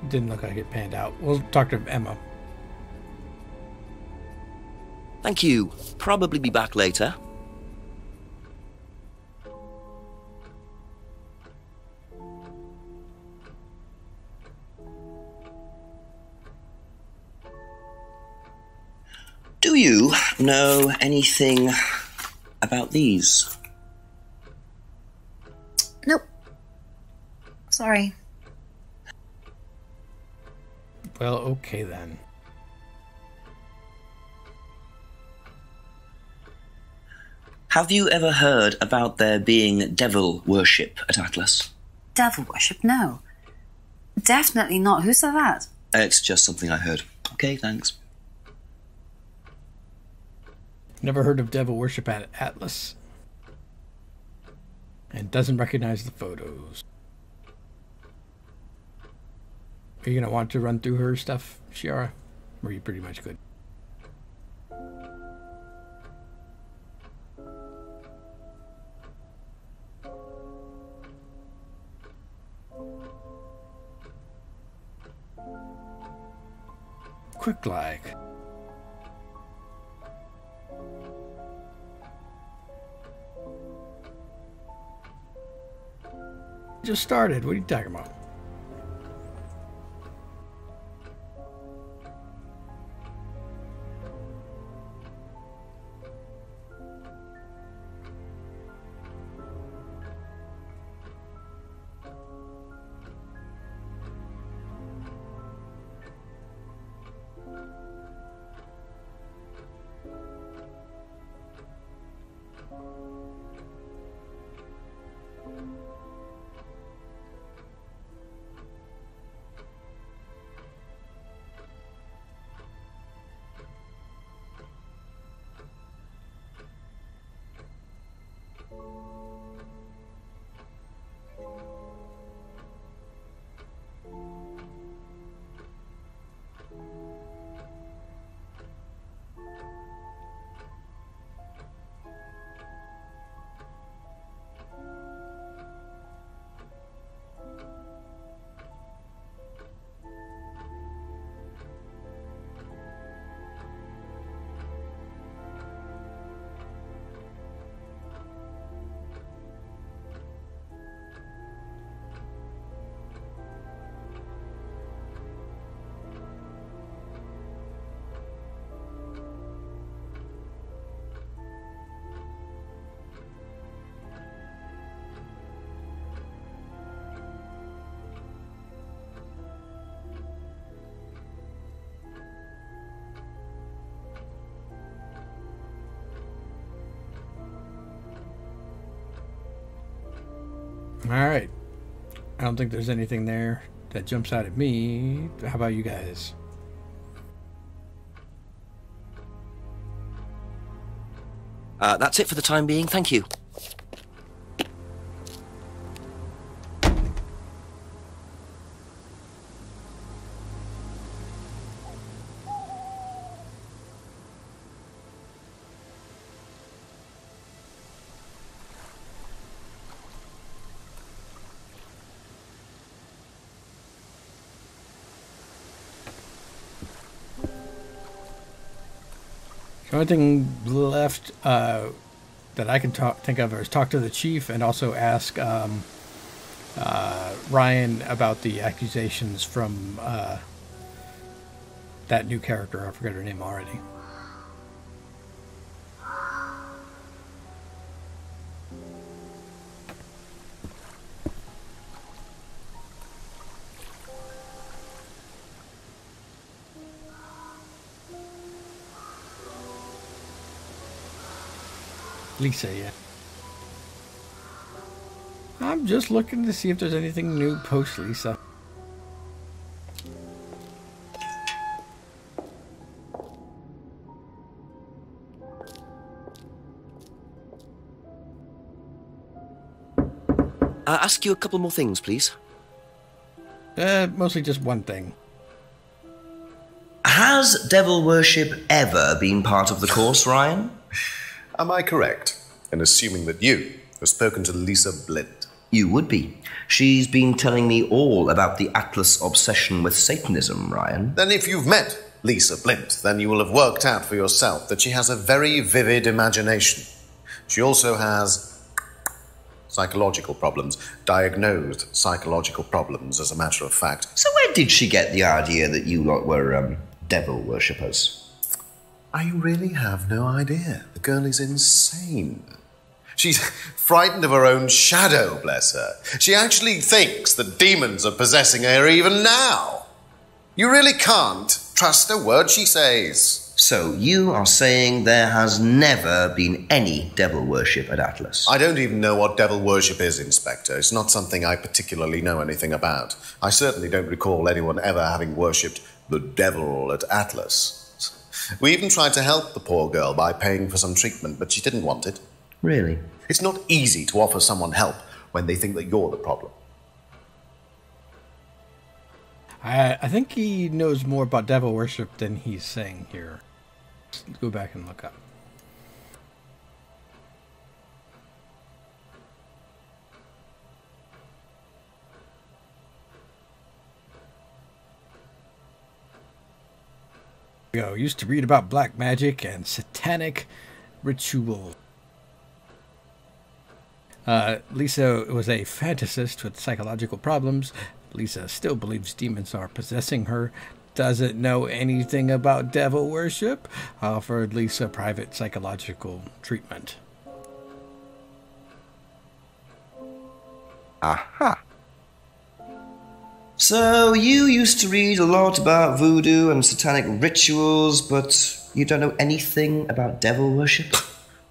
Didn't look like it panned out. We'll talk to Emma. Thank you. Probably be back later. Do you know anything about these? Nope. Sorry. Well, okay then. Have you ever heard about there being devil worship at Atlas? Devil worship? No. Definitely not. Who said that? It's just something I heard. Okay, thanks. Never heard of devil worship at Atlas. And doesn't recognize the photos. Are you going to want to run through her stuff, Shiara? Or are you pretty much good? Quick like. Just started. What are you talking about? Alright. I don't think there's anything there that jumps out at me. How about you guys? That's it for the time being, thank you. The only thing left that I can think of is talk to the chief and also ask Ryan about the accusations from that new character. I forgot her name already. Lisa, yeah. I'm just looking to see if there's anything new post Lisa. Ask you a couple more things, please. Mostly just one thing. Has devil worship ever been part of the course, Ryan? Am I correct in assuming that you have spoken to Lisa Blint? You would be. She's been telling me all about the Atlas obsession with Satanism, Ryan. Then if you've met Lisa Blint, then you will have worked out for yourself that she has a very vivid imagination. She also has psychological problems, diagnosed psychological problems, as a matter of fact. So where did she get the idea that you lot were devil worshippers? I really have no idea. The girl is insane. She's frightened of her own shadow, bless her. She actually thinks that demons are possessing her even now. You really can't trust a word she says. So you are saying there has never been any devil worship at Atlas? I don't even know what devil worship is, Inspector. It's not something I particularly know anything about. I certainly don't recall anyone ever having worshipped the devil at Atlas. We even tried to help the poor girl by paying for some treatment, but she didn't want it. Really? It's not easy to offer someone help when they think that you're the problem. I think he knows more about devil worship than he's saying here. Let's go back and look up. Go. Used to read about black magic and satanic ritual. Lisa was a fantasist with psychological problems. Lisa still believes demons are possessing her. Doesn't know anything about devil worship. Offered Lisa private psychological treatment. Aha. So you used to read a lot about voodoo and satanic rituals, but you don't know anything about devil worship?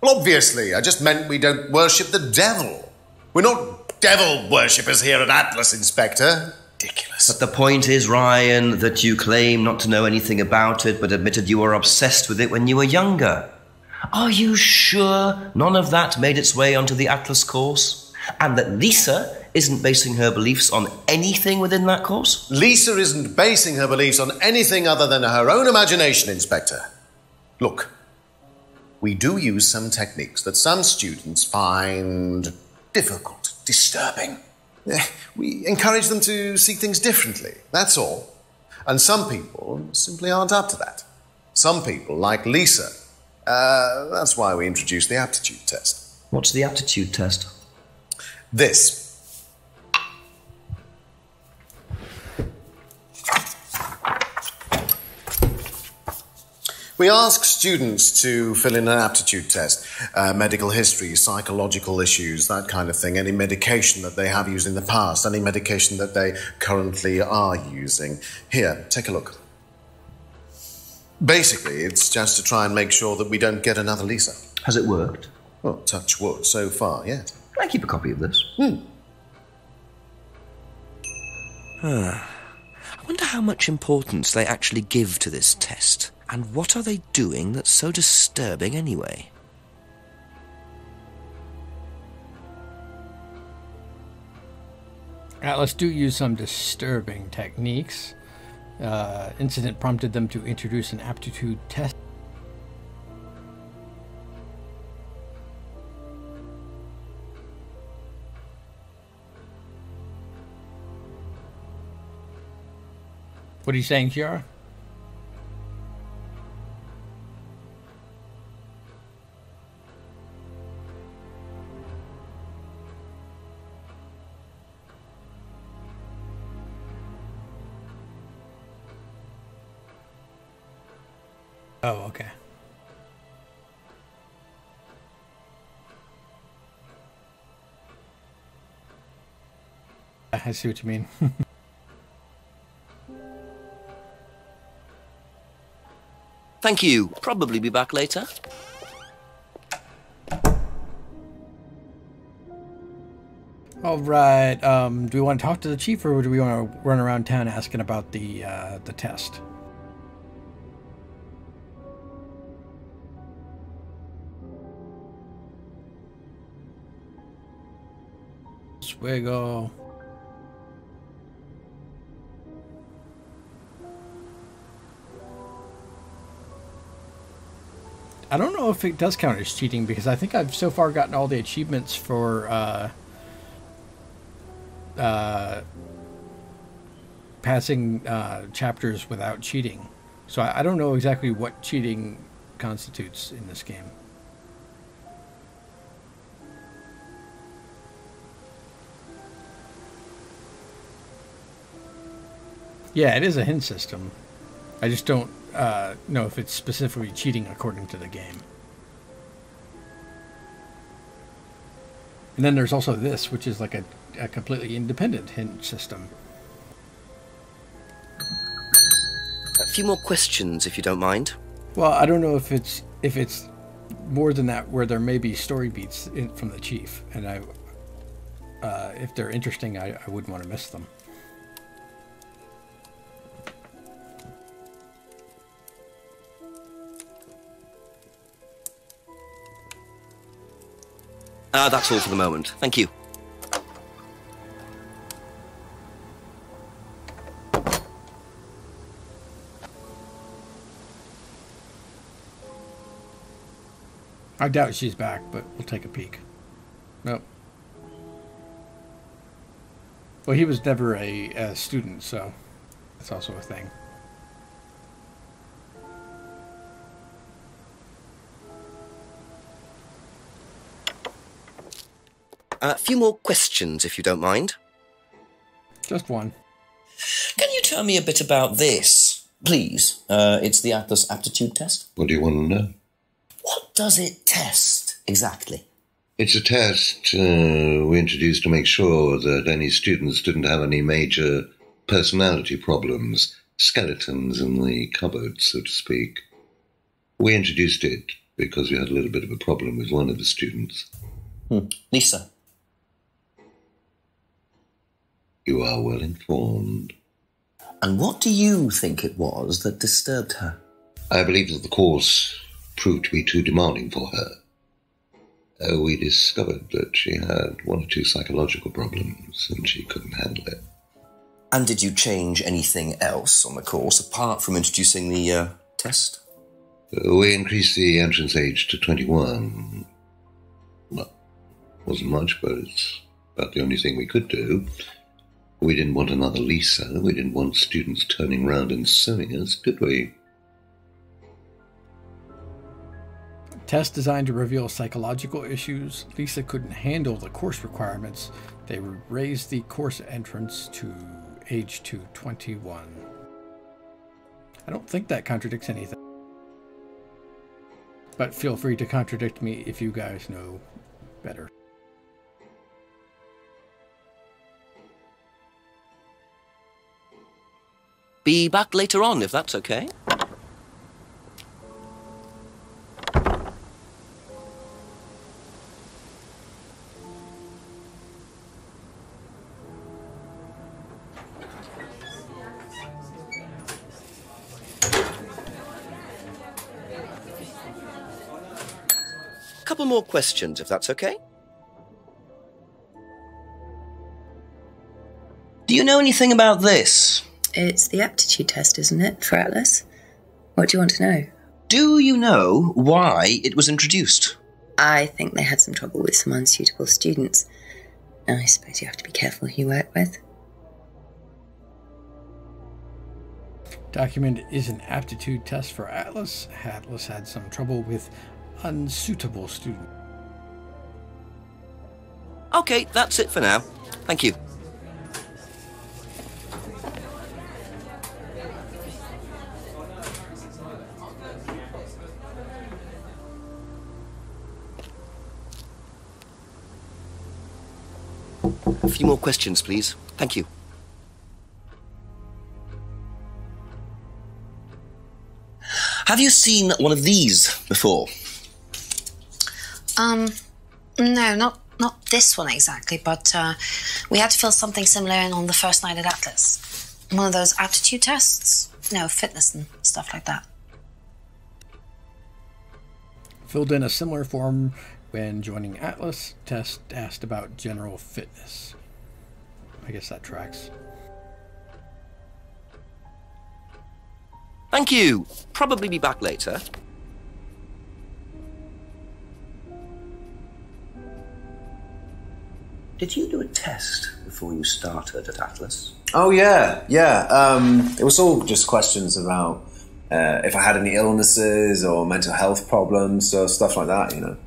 Well, obviously. I just meant we don't worship the devil. We're not devil worshippers here at Atlas, Inspector. Ridiculous. But the point is, Ryan, that you claim not to know anything about it, but admitted you were obsessed with it when you were younger. Are you sure none of that made its way onto the Atlas course? And that Lisa isn't basing her beliefs on anything within that course? Lisa isn't basing her beliefs on anything other than her own imagination, Inspector. Look, we do use some techniques that some students find difficult, disturbing. We encourage them to see things differently, that's all. And some people simply aren't up to that. Some people, like Lisa, that's why we introduced the aptitude test. What's the aptitude test? This. We ask students to fill in an aptitude test, medical history, psychological issues, that kind of thing, any medication that they have used in the past, any medication that they currently are using. Here, take a look. Basically, it's just to try and make sure that we don't get another Lisa. Has it worked? Well, touch wood, so far, yes. Can I keep a copy of this? I wonder how much importance they actually give to this test, and what are they doing that's so disturbing anyway? Atlas do use some disturbing techniques. Incident prompted them to introduce an aptitude test. What are you saying, Kiara? Oh, okay. I see what you mean. Thank you. Probably be back later. All right. Do we want to talk to the chief, or do we want to run around town asking about the test? Swiggle. I don't know if it does count as cheating, because I think I've so far gotten all the achievements for passing chapters without cheating. So I don't know exactly what cheating constitutes in this game. Yeah, it is a hint system. I just don't know if it's specifically cheating according to the game. And then there's also this, which is like a completely independent hint system. A few more questions, if you don't mind. Well, I don't know if it's more than that, where there may be story beats from the chief, and if they're interesting, I wouldn't want to miss them. That's all for the moment. Thank you. I doubt she's back, but we'll take a peek. Nope. Well, he was never a student, so that's also a thing. A few more questions, if you don't mind. Just one. Can you tell me a bit about this, please? It's the Atlas aptitude test. What do you want to know? What does it test, exactly? It's a test we introduced to make sure that any students didn't have any major personality problems, skeletons in the cupboard, so to speak. We introduced it because we had a little bit of a problem with one of the students. Lisa. You are well informed. And what do you think it was that disturbed her? I believe that the course proved to be too demanding for her. We discovered that she had one or two psychological problems and she couldn't handle it. And did you change anything else on the course apart from introducing the test? We increased the entrance age to 21. Well, wasn't much, but it's about the only thing we could do. We didn't want another Lisa. We didn't want students turning around and suing us, did we? Test designed to reveal psychological issues. Lisa couldn't handle the course requirements. They raised the course entrance to age to 21. I don't think that contradicts anything. But feel free to contradict me if you guys know better. Be back later on, if that's okay. couple more questions, if that's okay. Do you know anything about this? It's the aptitude test, isn't it, for Atlas? What do you want to know? Do you know why it was introduced? I think they had some trouble with some unsuitable students. I suppose you have to be careful who you work with. Document is an aptitude test for Atlas. Atlas had some trouble with unsuitable students. Okay, that's it for now. Thank you. A few more questions, please. Thank you. Have you seen one of these before? No, not this one exactly, but we had to fill something similar in on the first night at Atlas. One of those aptitude tests? No, fitness and stuff like that. Filled in a similar form when joining Atlas. Test asked about general fitness. I guess that tracks. Thank you. Probably be back later. Did you do a test before you started at Atlas? Oh, yeah. It was all just questions about if I had any illnesses or mental health problems or stuff like that, you know.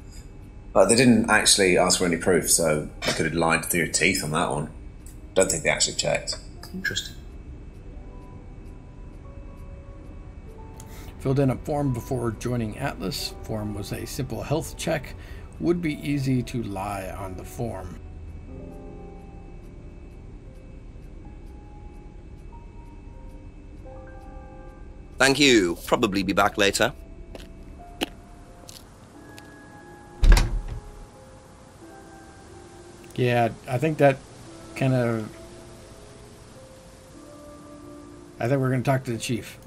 But they didn't actually ask for any proof, so you could have lied through your teeth on that one. Don't think they actually checked. Interesting. Filled in a form before joining Atlas. Form was a simple health check. Would be easy to lie on the form. Thank you. Probably be back later. Yeah, I think that kind of... I think we're going to talk to the chief.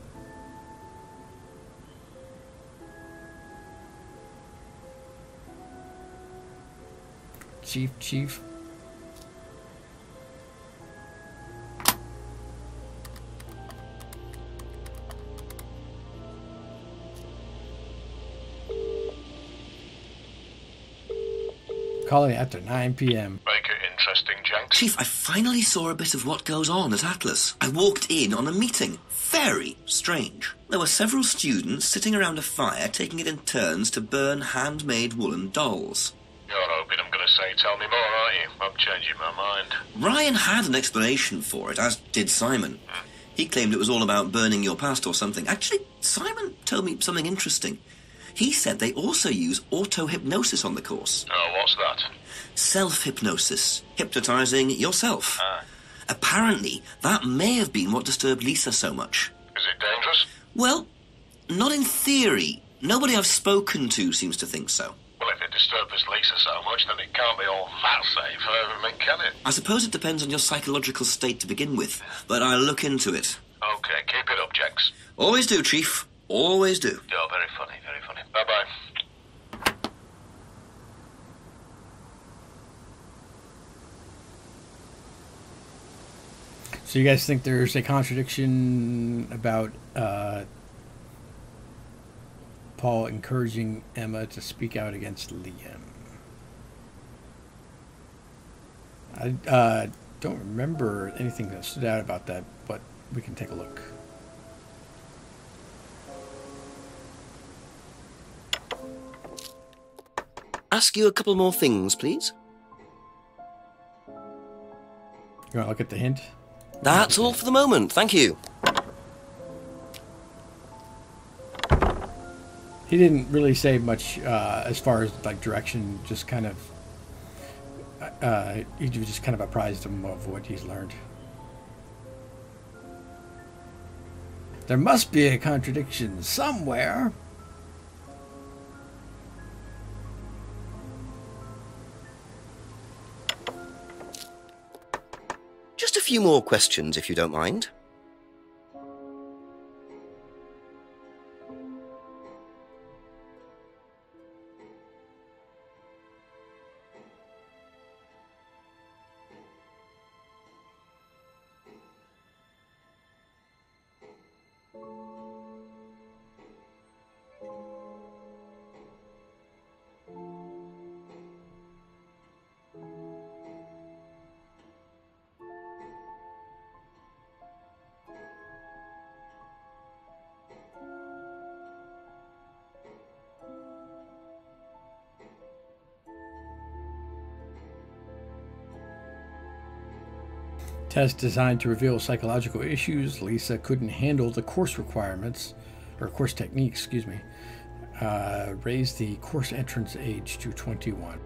Chief. Calling after 9 p.m. Make it interesting, Jenks. Chief, I finally saw a bit of what goes on at Atlas. I walked in on a meeting. Very strange. There were several students sitting around a fire taking it in turns to burn handmade woolen dolls. You're hoping I'm going to say tell me more, aren't you? I'm changing my mind. Ryan had an explanation for it, as did Simon. He claimed it was all about burning your past or something. Actually, Simon told me something interesting. He said they also use auto-hypnosis on the course. Oh, what's that? Self-hypnosis. Hypnotizing yourself. Apparently, that may have been what disturbed Lisa so much. Is it dangerous? Well, not in theory. Nobody I've spoken to seems to think so. Well, if it disturbs Lisa so much, then it can't be all that safe for everything, can it? I suppose it depends on your psychological state to begin with, but I'll look into it. Okay, keep it up, Jenks. Always do, Chief. Always do. You're very funny, very funny. Bye-bye. So you guys think there's a contradiction about Paul encouraging Emma to speak out against Liam? I don't remember anything that stood out about that, but we can take a look. Ask you a couple more things, please. You want to look at the hint? That's all for the moment. Thank you. He didn't really say much as far as like direction. Just kind of, he just kind of apprised him of what he's learned. There must be a contradiction somewhere. Just a few more questions, if you don't mind. Test designed to reveal psychological issues. Lisa couldn't handle the course requirements, or course techniques, excuse me. Raised the course entrance age to 21.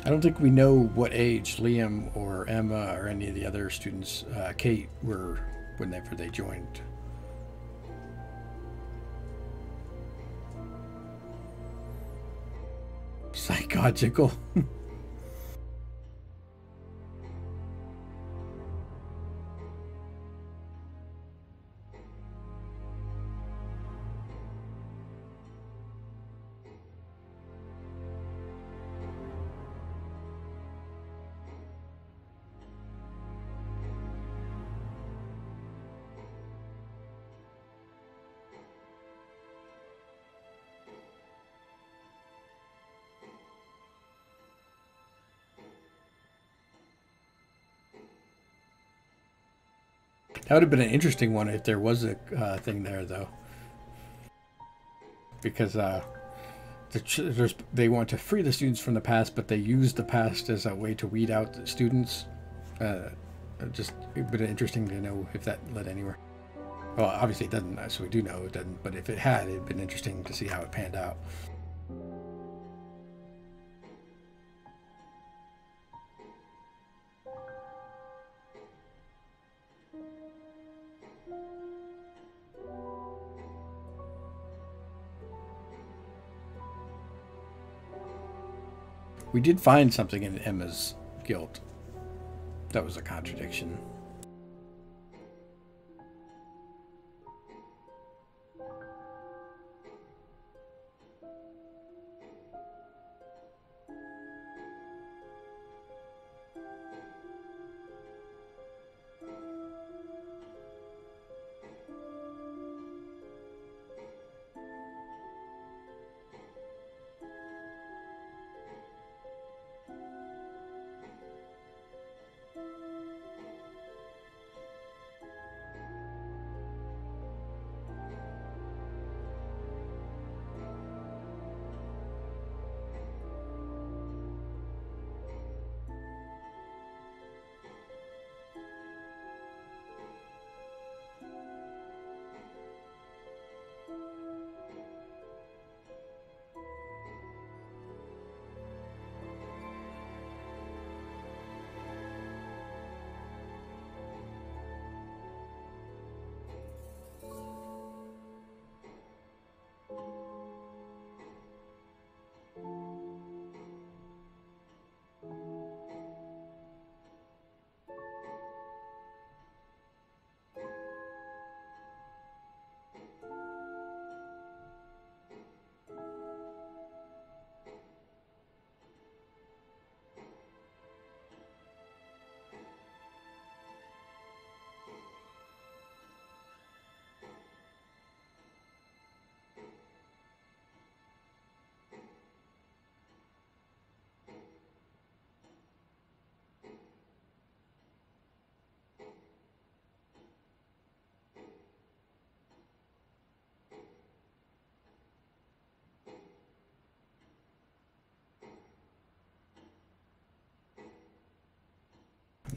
I don't think we know what age Liam or Emma or any of the other students, Kate, were whenever they joined. Psychological. That would have been an interesting one if there was a thing there, though. Because they want to free the students from the past, but they use the past as a way to weed out the students. It would have been interesting to know if that led anywhere. Well, obviously it doesn't, so we do know it doesn't, but if it had, it would have been interesting to see how it panned out. We did find something in Emma's guilt. That was a contradiction.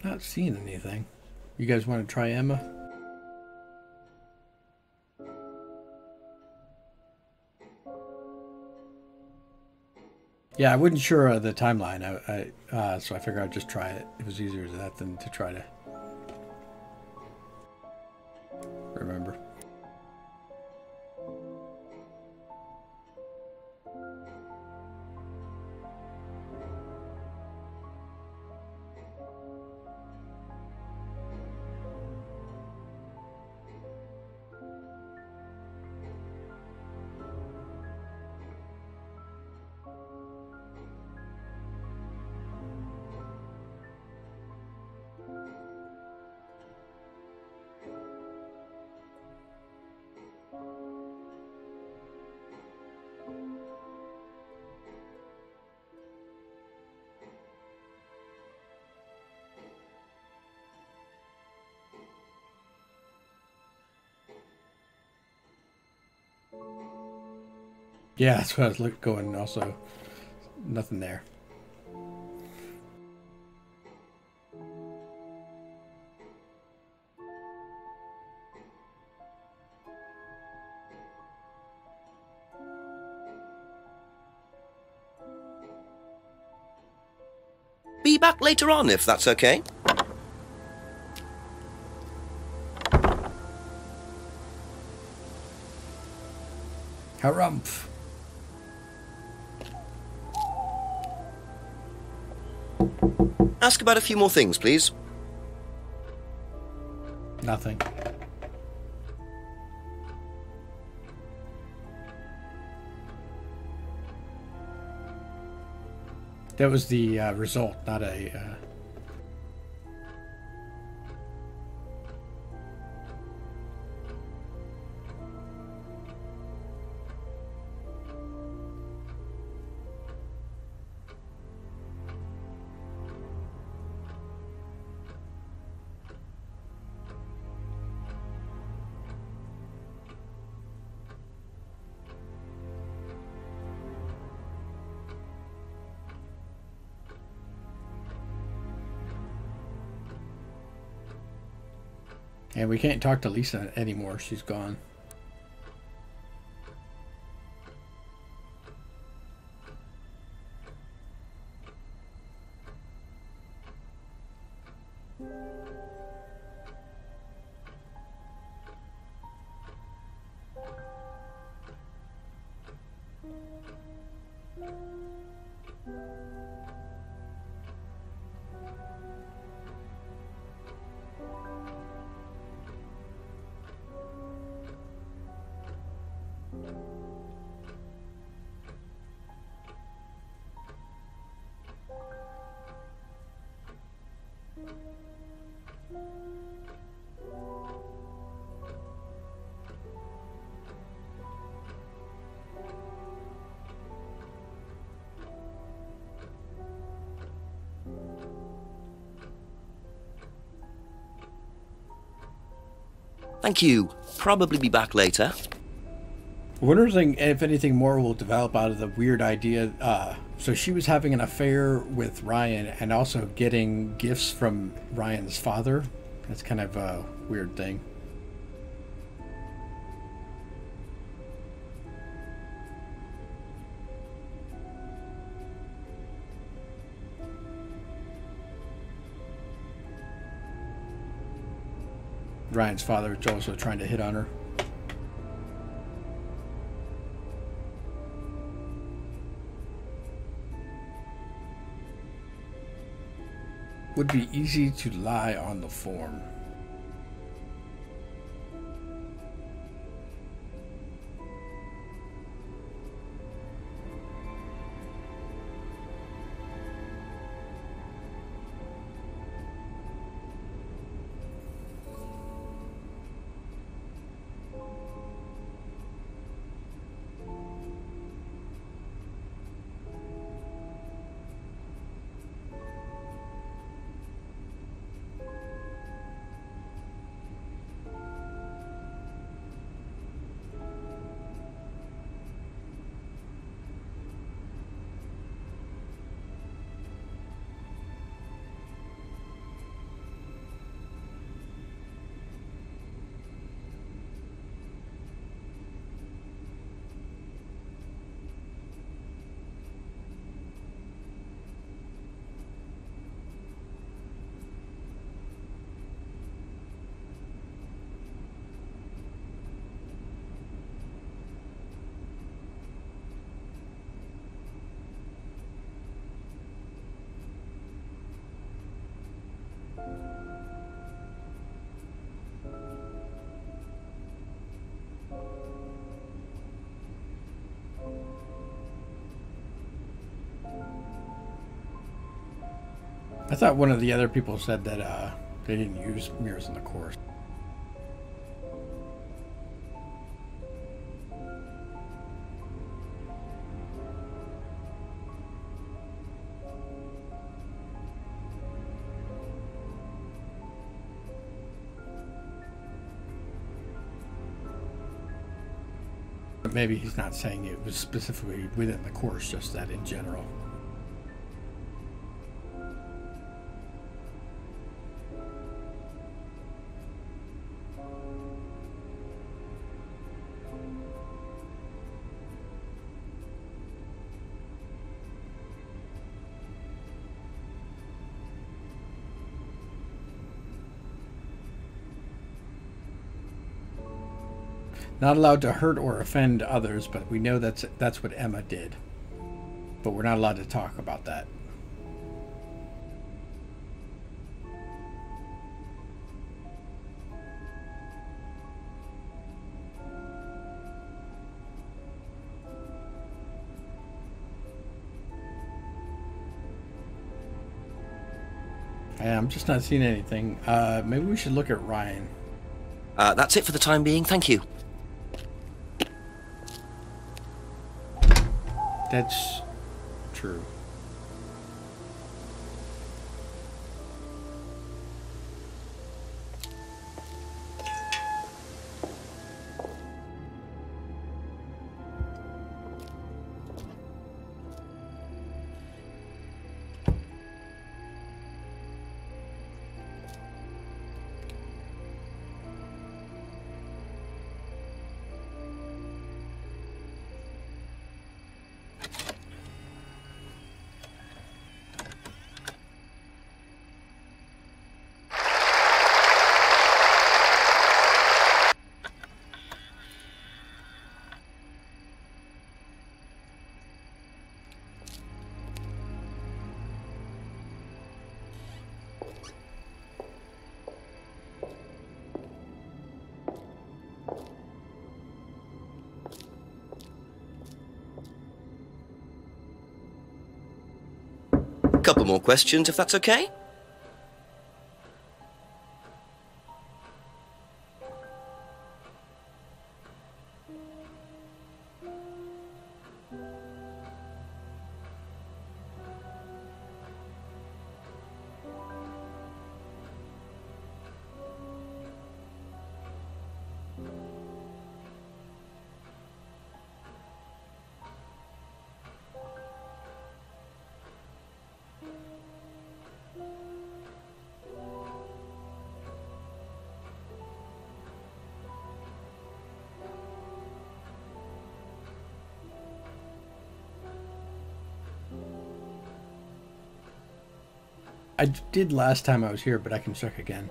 I'm not seeing anything. You guys want to try Emma? Yeah, I wasn't sure of the timeline, so I figured I'd just try it. It was easier than that than to try to remember. Yeah, that's what I was going. Also, nothing there. Be back later on, if that's okay. Harumph. Ask about a few more things, please. Nothing. That was the result, not a... And we can't talk to Lisa anymore. She's gone. Thank you. Probably be back later. Wondering if anything more will develop out of the weird idea. So she was having an affair with Ryan and also getting gifts from Ryan's father. That's kind of a weird thing. Ryan's father is also trying to hit on her. Would be easy to lie on the form. I thought one of the other people said that they didn't use mirrors in the course. maybe he's not saying it was specifically within the course, just that in general. Not allowed to hurt or offend others, but we know that's what Emma did. But we're not allowed to talk about that. Yeah, I'm just not seeing anything. Maybe we should look at Ryan. That's it for the time being. Thank you. That's true. Couple more questions, if that's okay? I did last time I was here, but I can check again.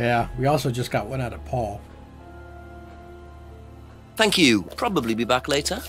Yeah, we also just got one out of Paul. Thank you. Probably be back later.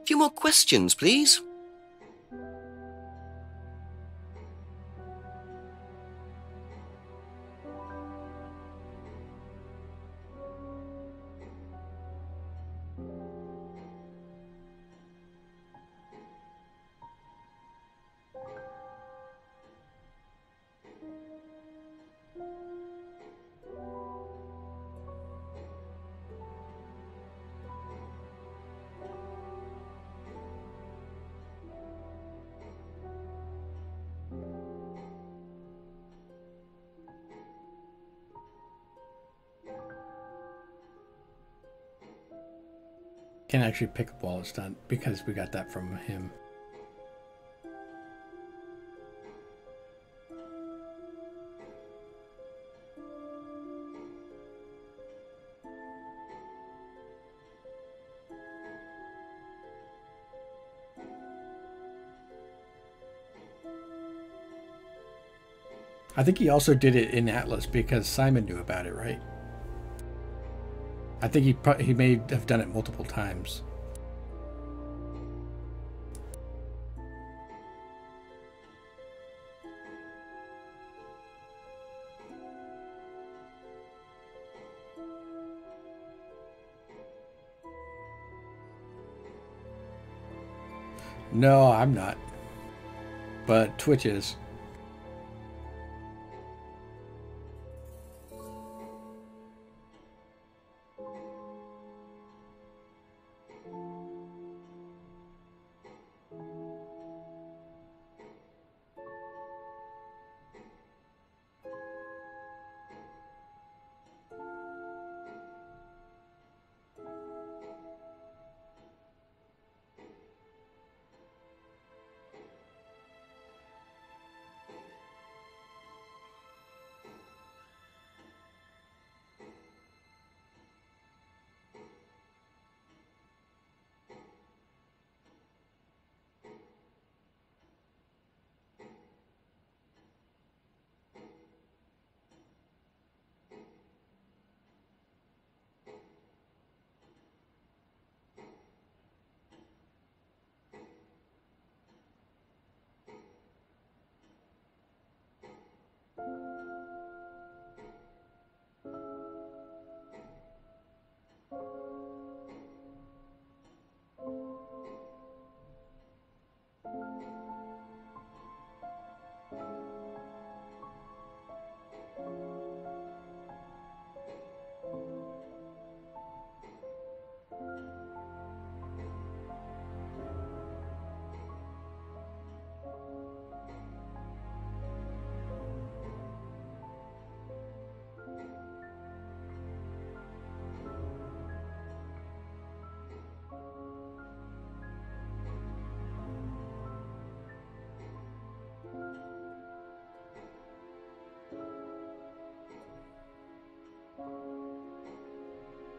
Few more questions, please. Can actually pick up while it's done because we got that from him. I think he also did it in Atlas because Simon knew about it, right? I think he may have done it multiple times. No, I'm not. But Twitch is.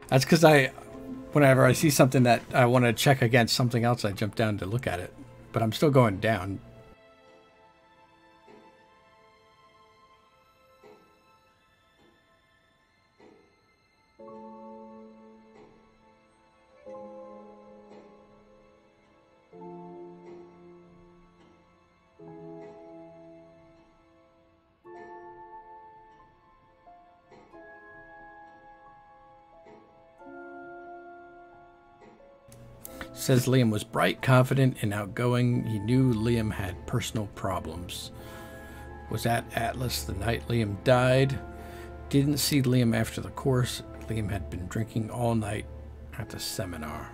That's because whenever I see something that I want to check against something else, I jump down to look at it. But I'm still going down. Says Liam was bright, confident, and outgoing. He knew Liam had personal problems. Was at Atlas the night Liam died. Didn't see Liam after the course. Liam had been drinking all night at the seminar.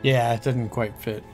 Yeah, it didn't quite fit.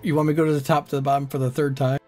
You want me to go to the top to the bottom for the third time?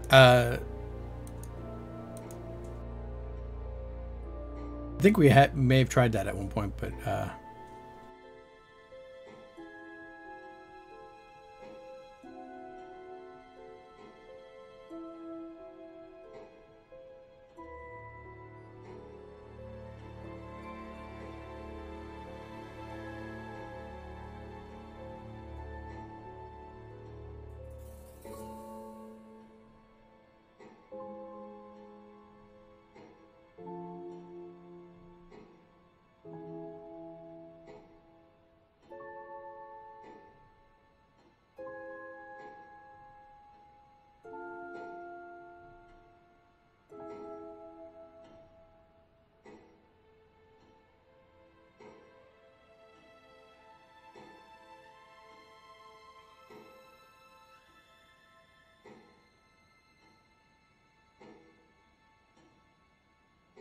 I think we may have tried that at one point, but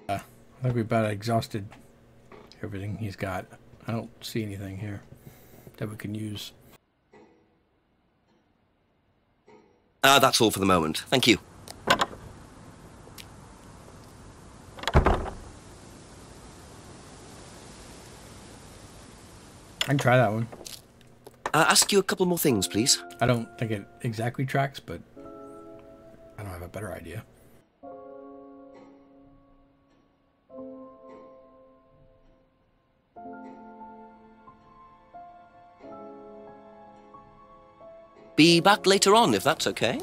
I think we about exhausted everything he's got. I don't see anything here that we can use. That's all for the moment. Thank you. I can try that one. Ask you a couple more things, please. I don't think it exactly tracks, but I don't have a better idea. Be back later on, if that's okay.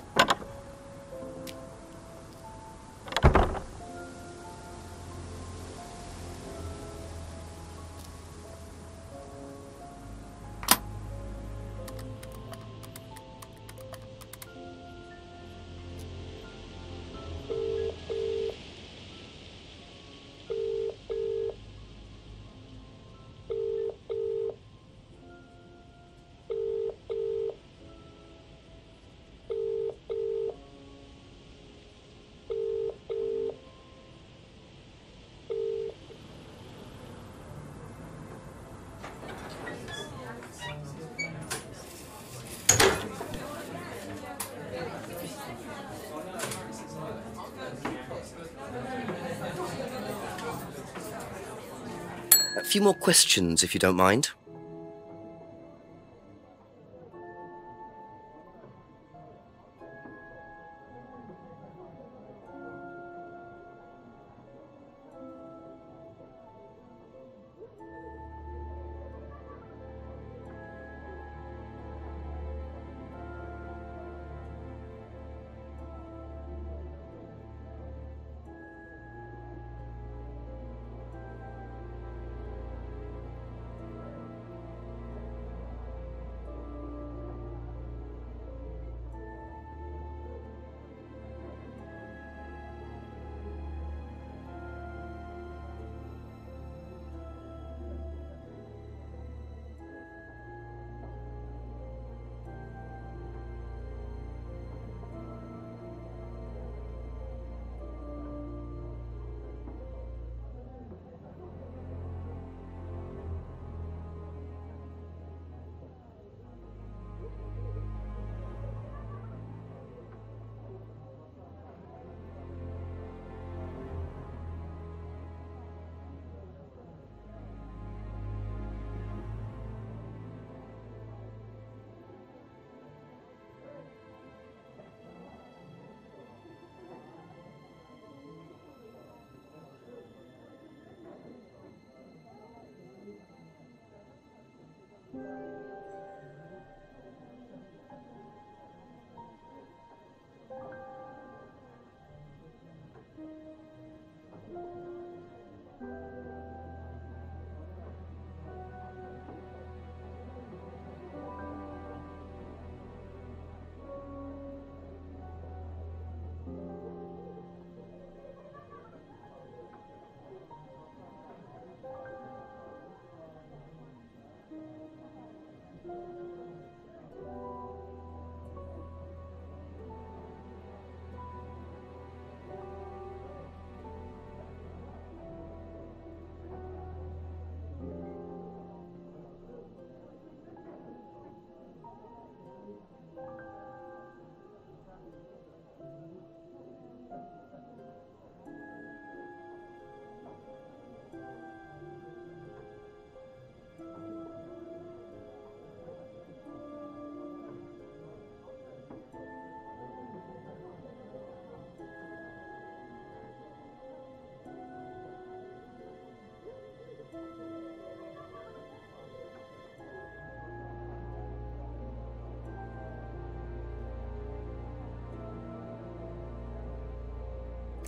A few more questions, if you don't mind.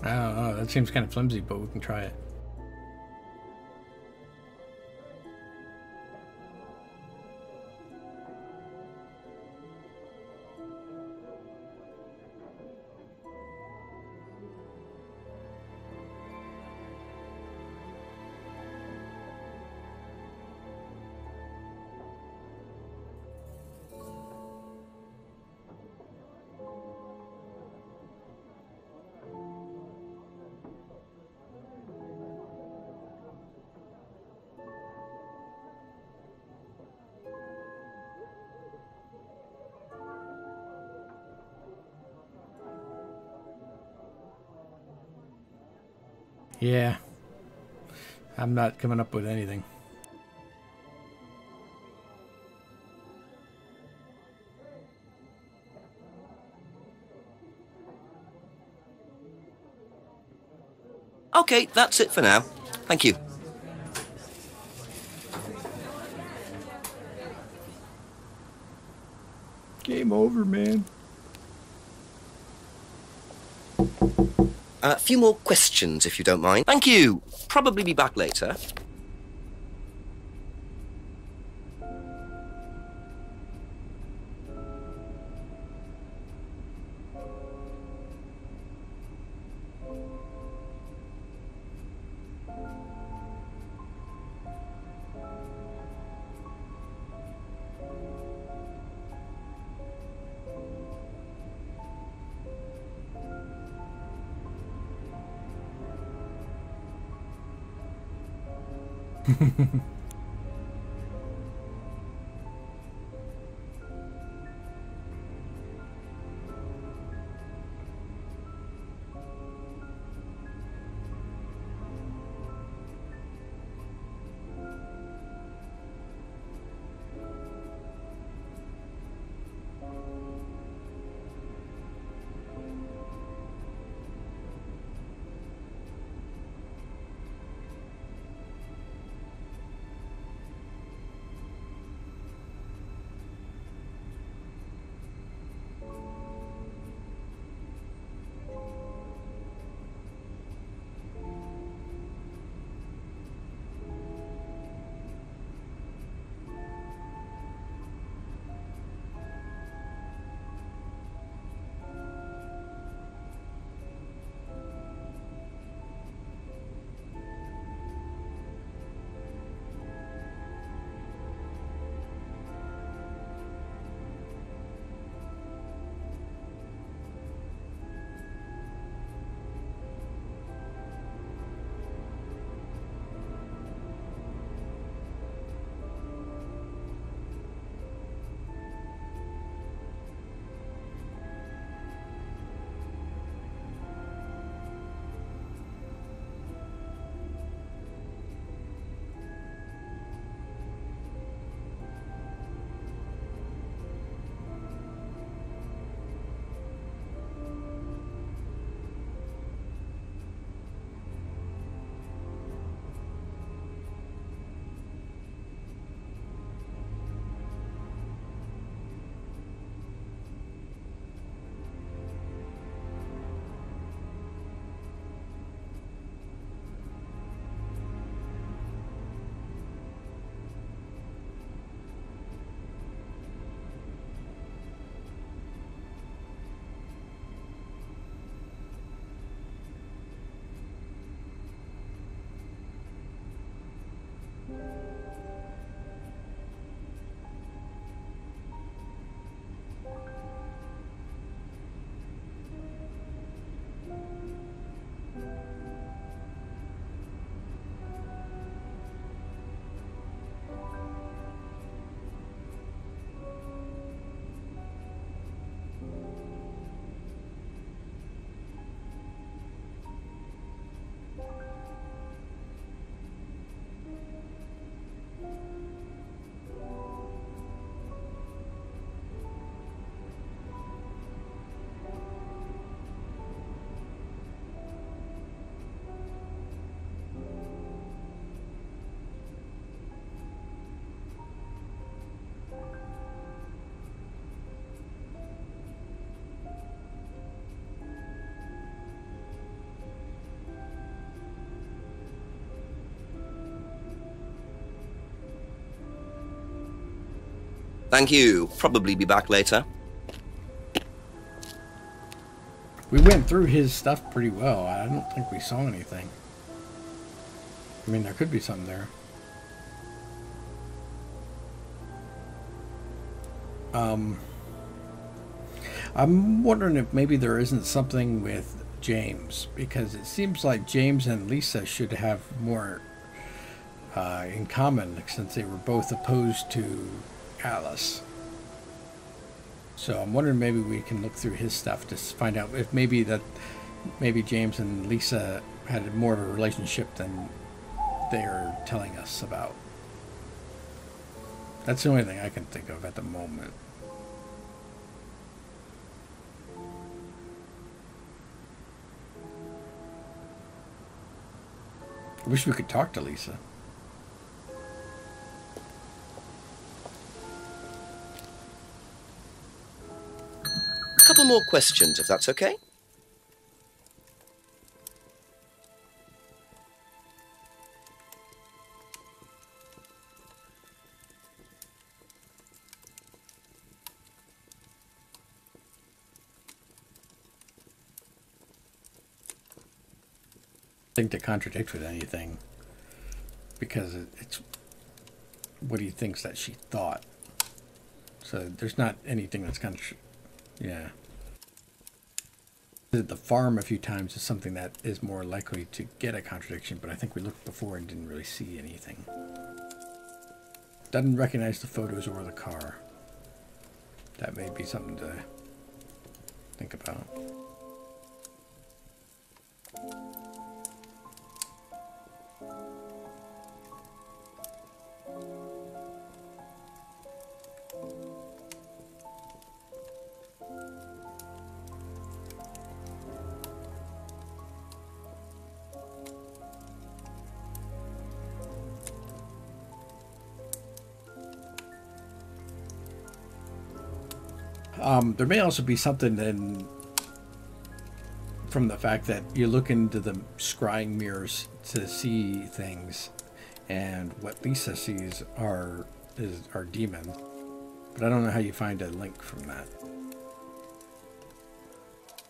Oh, that seems kind of flimsy, but we can try it. Yeah. I'm not coming up with anything. Okay, that's it for now. Thank you. Game over, man. A few more questions, if you don't mind. Thank you. Probably be back later. Thank you. Probably be back later. We went through his stuff pretty well. I don't think we saw anything. I mean, there could be something there. I'm wondering if maybe there isn't something with James, because it seems like James and Lisa should have more in common, since they were both opposed to Alice. So I'm wondering maybe we can look through his stuff to find out if maybe James and Lisa had more of a relationship than they're telling us about. That's the only thing I can think of at the moment. I wish we could talk to Lisa. A couple more questions, if that's okay. Think to contradict with anything, because it's what he thinks that she thought. So there's not anything that's kind of, yeah. The farm a few times is something that is more likely to get a contradiction, but I think we looked before and didn't really see anything. Doesn't recognize the photos or the car. That may be something to think about. There may also be something in from the fact that you look into the scrying mirrors to see things, and what Lisa sees are demons. But I don't know how you find a link from that.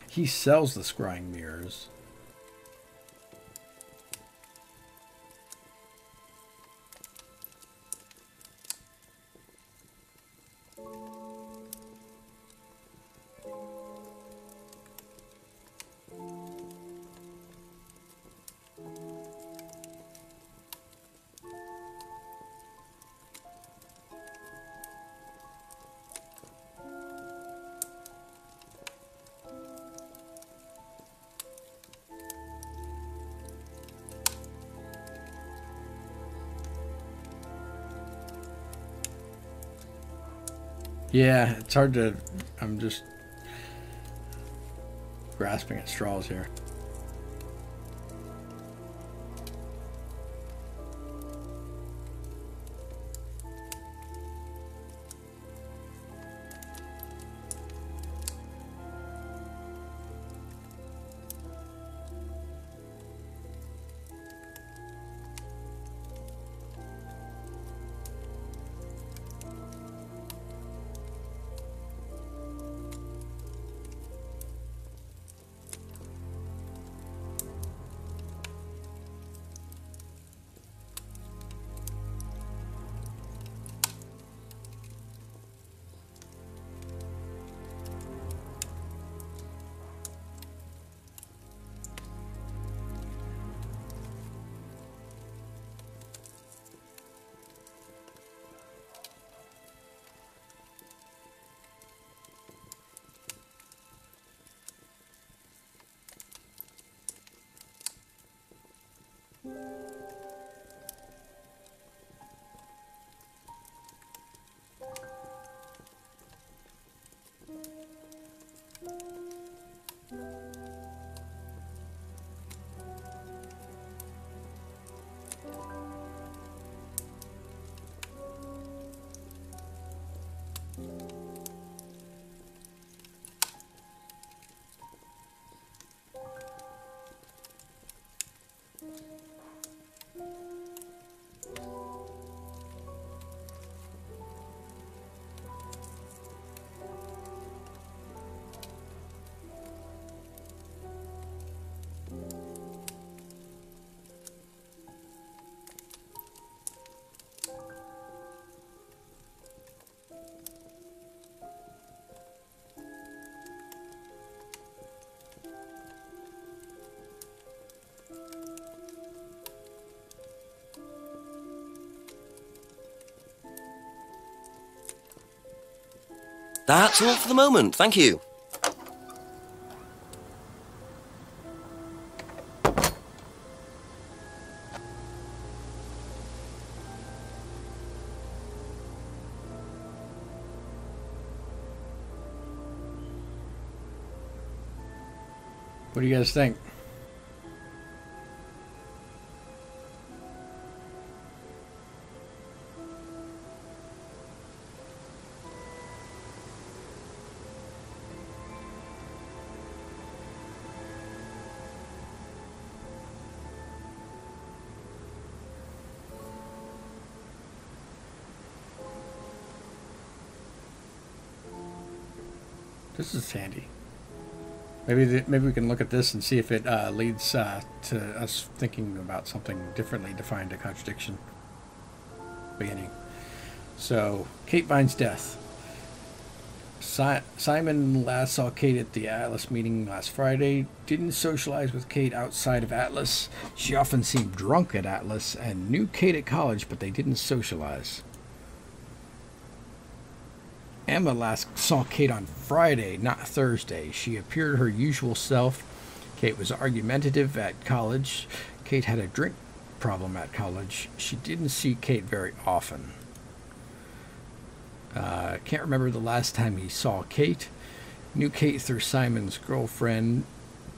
He sells the scrying mirrors. Yeah, it's hard to... I'm just grasping at straws here. That's all for the moment. Thank you. What do you guys think? This is handy. Maybe we can look at this and see if it leads to us thinking about something differently to find a contradiction. Beginning. So, Kate Vine's death. Simon last saw Kate at the Atlas meeting last Friday. Didn't socialize with Kate outside of Atlas. She often seemed drunk at Atlas and knew Kate at college, but they didn't socialize. Emma last saw Kate on Friday, not Thursday. She appeared her usual self. Kate was argumentative at college. Kate had a drink problem at college. She didn't see Kate very often. Can't remember the last time he saw Kate. Knew Kate through Simon's girlfriend.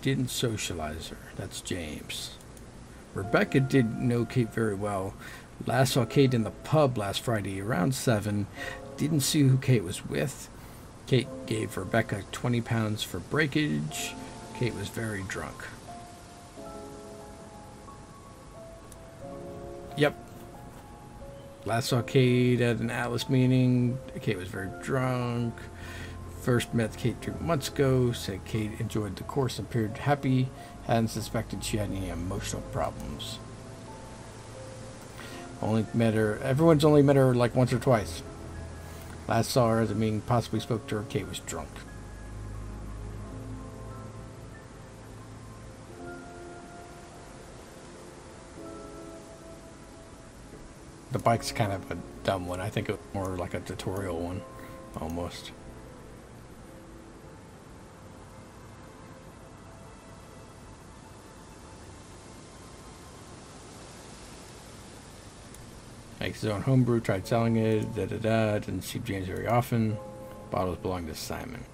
Didn't socialize her. That's James. Rebecca didn't know Kate very well. Last saw Kate in the pub last Friday around 7. Didn't see who Kate was with. Kate gave Rebecca 20 pounds for breakage. Kate was very drunk. Yep. Last saw Kate at an Atlas meeting. Kate was very drunk. First met Kate 2 months ago. Said Kate enjoyed the course and appeared happy. Hadn't suspected she had any emotional problems. Everyone's only met her like once or twice. Last saw her at the meeting, possibly spoke to her. Kate was drunk. The bike's kind of a dumb one. I think it was more like a tutorial one, almost. Makes his own homebrew, tried selling it, didn't see James very often. Bottles belong to Simon.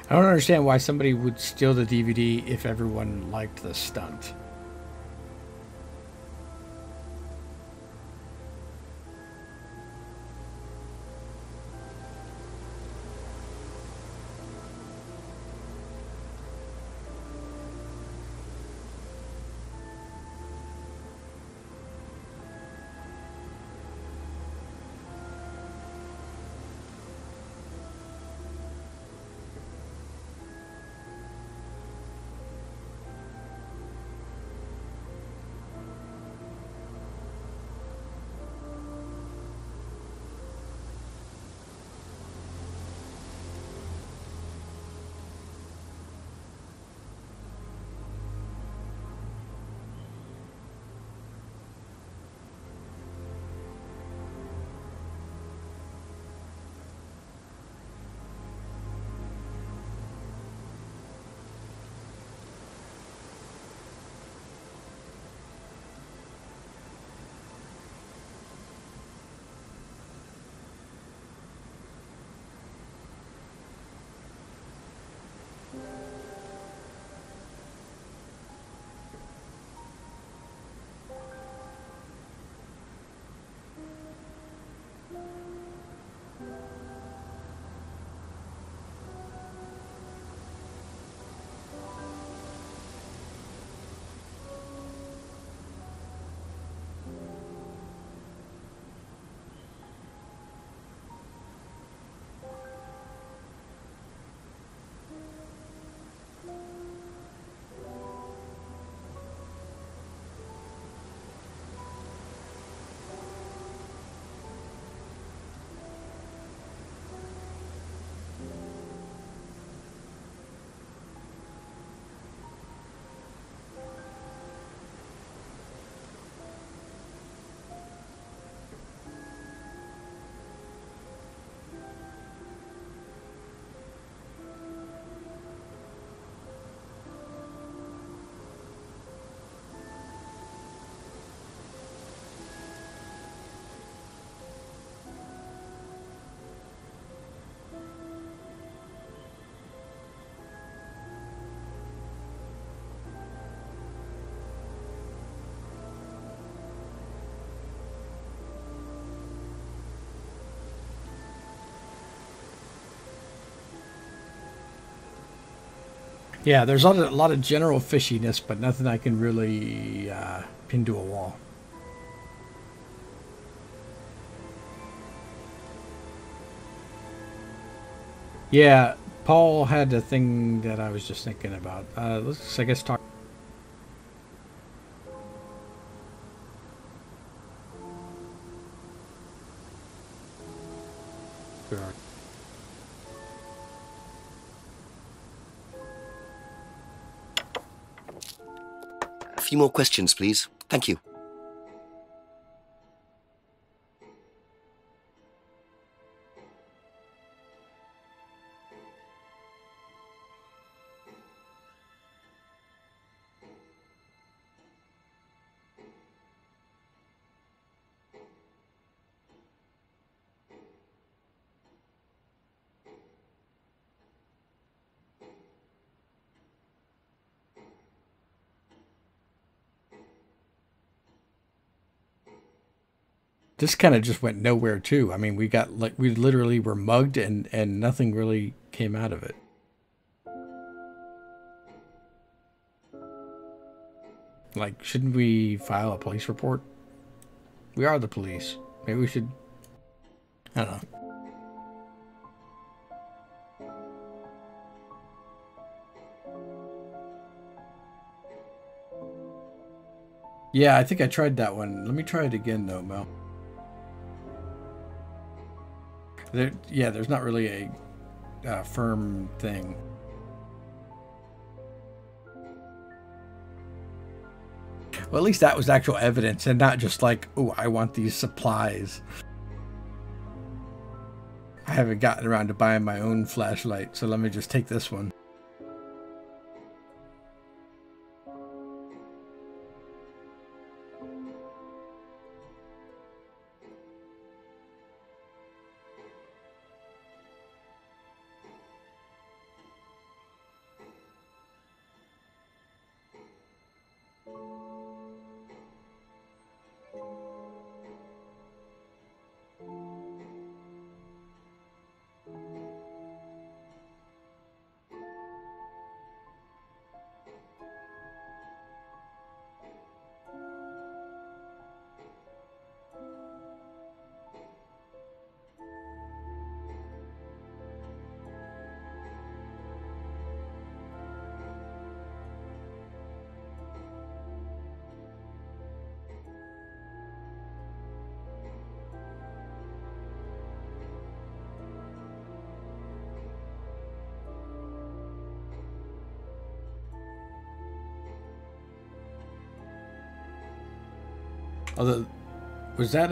I don't understand why somebody would steal the DVD if everyone liked the stunt. Yeah, there's a lot of general fishiness, but nothing I can really pin to a wall. Yeah, Paul had a thing that I was just thinking about. Let's, I guess, talk. A few more questions, please. Thank you. This kind of just went nowhere too. I mean, we literally were mugged and nothing really came out of it. Like, shouldn't we file a police report? We are the police. Maybe we should, I don't know. Yeah, I think I tried that one. Let me try it again though, Mel. There's not really a firm thing. Well, at least that was actual evidence and not just like, oh, I want these supplies. I haven't gotten around to buying my own flashlight, so let me just take this one. Although, was that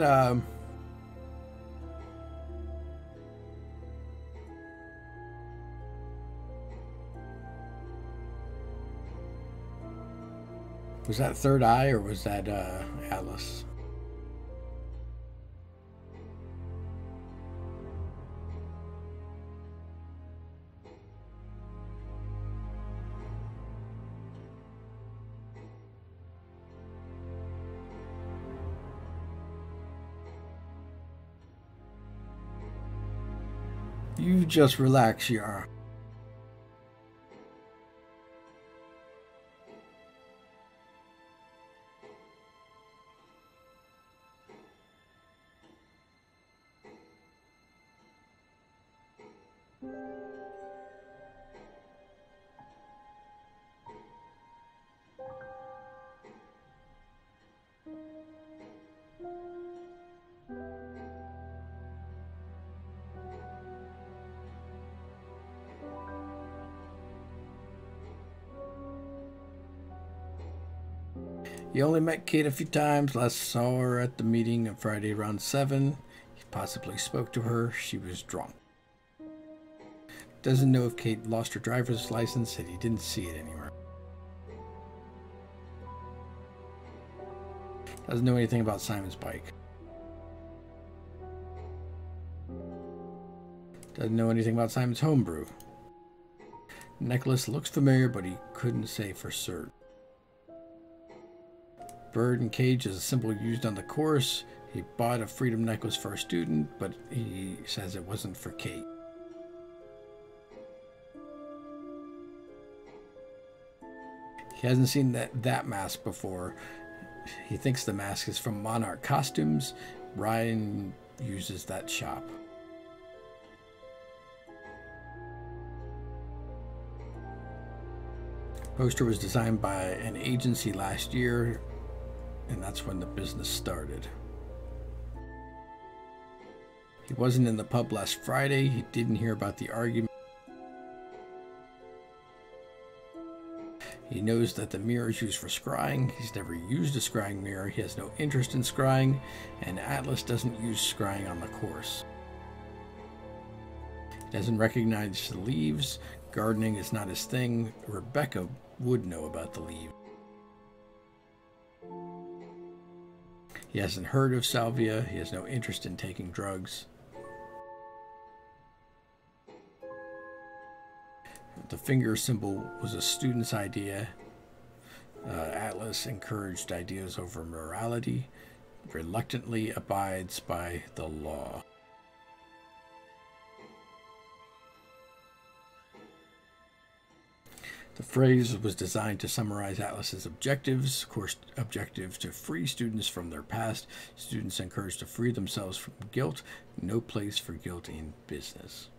was that Third Eye, or was that Atlas? You just relax, Yara. You only met Kate a few times. Last saw her at the meeting on Friday around 7. He possibly spoke to her. She was drunk. Doesn't know if Kate lost her driver's license, and he didn't see it anywhere. Doesn't know anything about Simon's bike. Doesn't know anything about Simon's homebrew. Necklace looks familiar, but he couldn't say for certain. Bird and cage is a symbol used on the course. He bought a freedom necklace for a student, but he says it wasn't for Kate. He hasn't seen that mask before. He thinks the mask is from Monarch Costumes. Ryan uses that shop. Poster was designed by an agency last year, and that's when the business started. He wasn't in the pub last Friday. He didn't hear about the argument. He knows that the mirror is used for scrying. He's never used a scrying mirror. He has no interest in scrying, and Atlas doesn't use scrying on the course. He doesn't recognize the leaves. Gardening is not his thing. Rebecca would know about the leaves. He hasn't heard of salvia. He has no interest in taking drugs. The finger symbol was a student's idea. Atlas encouraged ideas over morality, reluctantly abides by the law. The phrase was designed to summarize Atlas's objectives. Course objective to free students from their past. Students encouraged to free themselves from guilt. No place for guilt in business.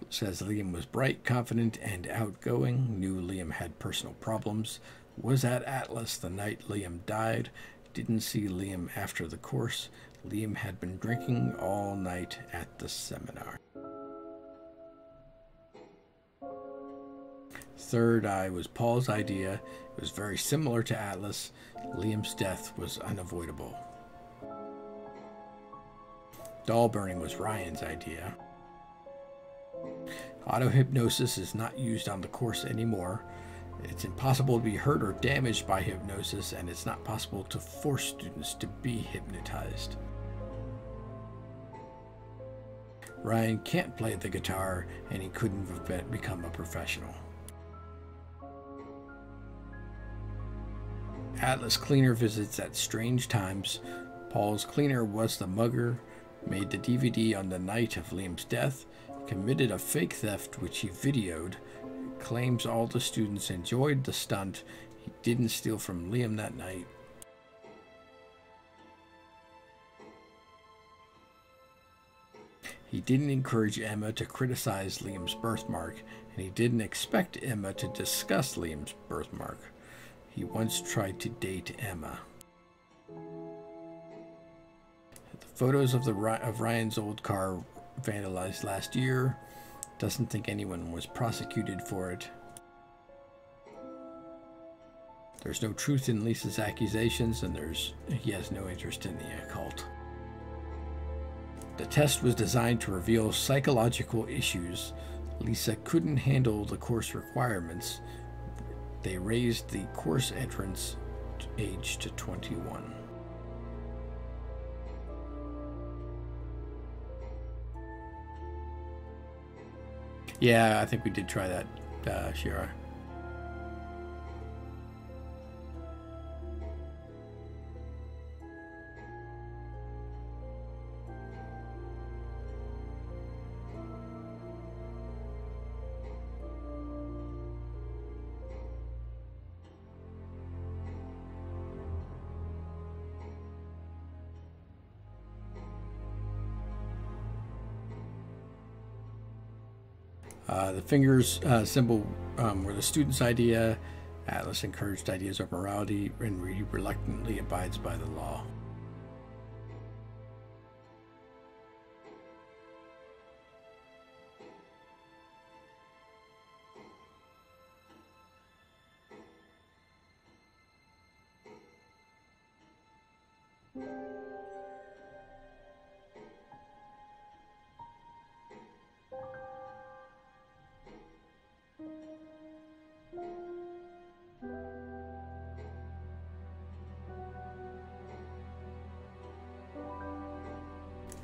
It says Liam was bright, confident, and outgoing. Knew Liam had personal problems. Was at Atlas the night Liam died. Didn't see Liam after the course. Liam had been drinking all night at the seminar. Third Eye was Paul's idea. It was very similar to Atlas. Liam's death was unavoidable. Doll burning was Ryan's idea. Auto-hypnosis is not used on the course anymore. It's impossible to be hurt or damaged by hypnosis, and it's not possible to force students to be hypnotized. Ryan can't play the guitar, and he couldn't have become a professional. Atlas cleaner visits at strange times. Paul's cleaner was the mugger, made the DVD on the night of Liam's death, committed a fake theft which he videoed, claims all the students enjoyed the stunt. He didn't steal from Liam that night. He didn't encourage Emma to criticize Liam's birthmark, and he didn't expect Emma to discuss Liam's birthmark. He once tried to date Emma. The photos of Ryan's old car vandalized last year. Doesn't think anyone was prosecuted for it. There's no truth in Lisa's accusations, and he has no interest in the occult. The test was designed to reveal psychological issues. Lisa couldn't handle the course requirements. They raised the course entrance age to 21. Yeah, I think we did try that, Shira. The fingers symbol were the student's idea. Atlas encouraged ideas of morality, and he reluctantly abides by the law.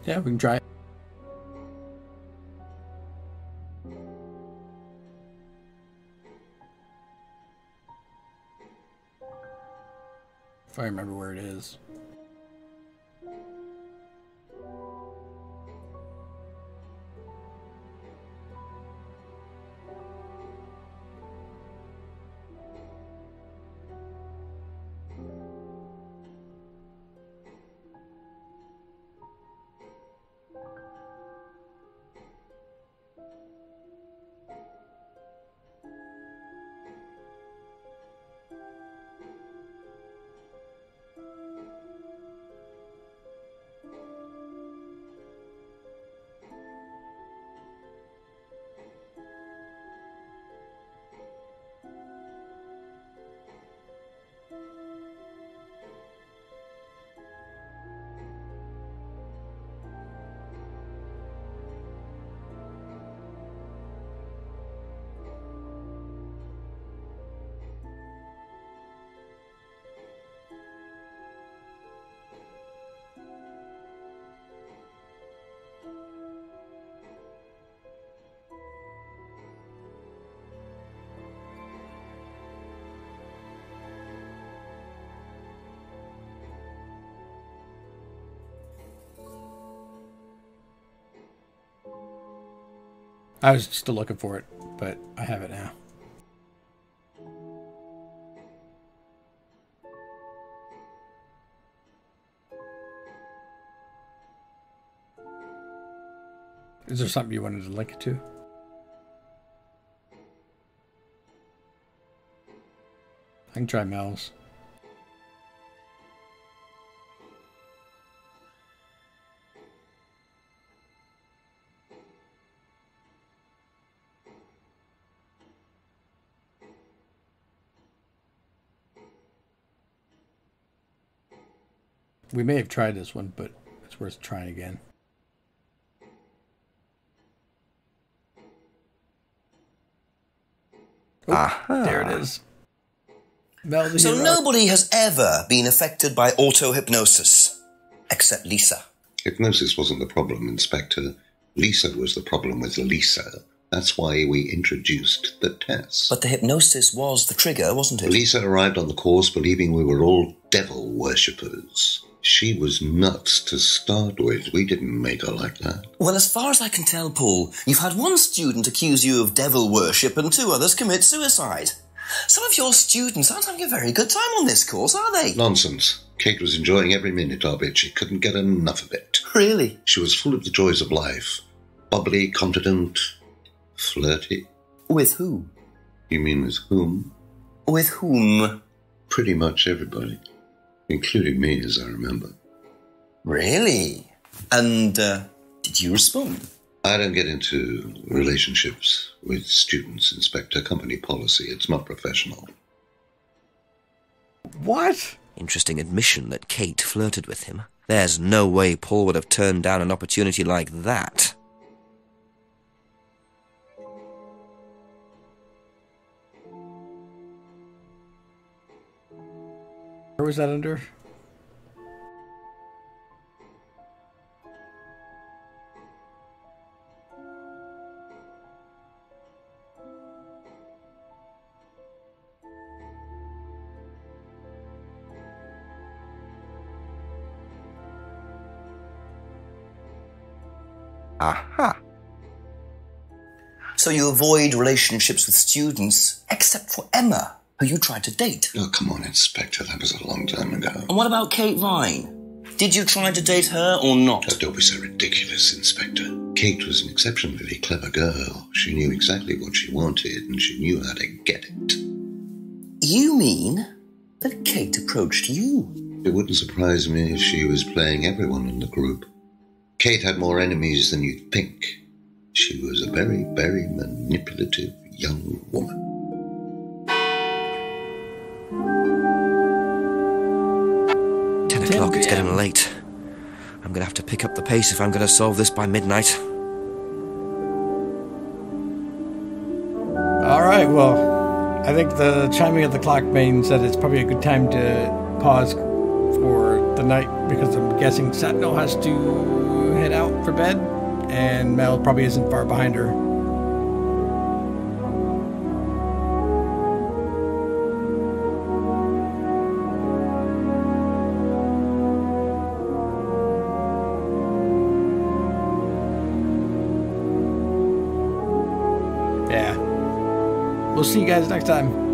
Yeah, we can try it. If I remember where it is. I was still looking for it, but I have it now. Is there something you wanted to link it to? I can try Mel's. We may have tried this one, but it's worth trying again. Oh, Aha. There it is. Mel the So hero. nobody has ever been affected by auto-hypnosis, except Lisa. Hypnosis wasn't the problem, Inspector. Lisa was the problem with Lisa. That's why we introduced the test. But the hypnosis was the trigger, wasn't it? Lisa arrived on the course believing we were all devil worshippers. She was nuts to start with. We didn't make her like that. Well, as far as I can tell, Paul, you've had one student accuse you of devil worship and 2 others commit suicide. Some of your students aren't having a very good time on this course, are they? Nonsense. Kate was enjoying every minute of it. She couldn't get enough of it. Really? She was full of the joys of life. Bubbly, confident, flirty. With who? You mean with whom? With whom? Pretty much everybody. Including me, as I remember. Really? And, did you respond? I don't get into relationships with students, Inspector. Company policy. It's not professional. What? Interesting admission that Kate flirted with him. There's no way Paul would have turned down an opportunity like that. Where was that under? Aha. So you avoid relationships with students, except for Emma, who you tried to date. Oh, come on, Inspector. That was a long time ago. And what about Kate Vine? Did you try to date her or not? Oh, don't be so ridiculous, Inspector. Kate was an exceptionally clever girl. She knew exactly what she wanted, and she knew how to get it. You mean that Kate approached you? It wouldn't surprise me if she was playing everyone in the group. Kate had more enemies than you'd think. She was a very, very manipulative young woman. O'clock, it's getting late. I'm gonna have to pick up the pace if I'm gonna solve this by midnight. Alright, well, I think the chiming of the clock means that it's probably a good time to pause for the night, because I'm guessing Sentinel has to head out for bed, and Mel probably isn't far behind her. Yeah. We'll see you guys next time.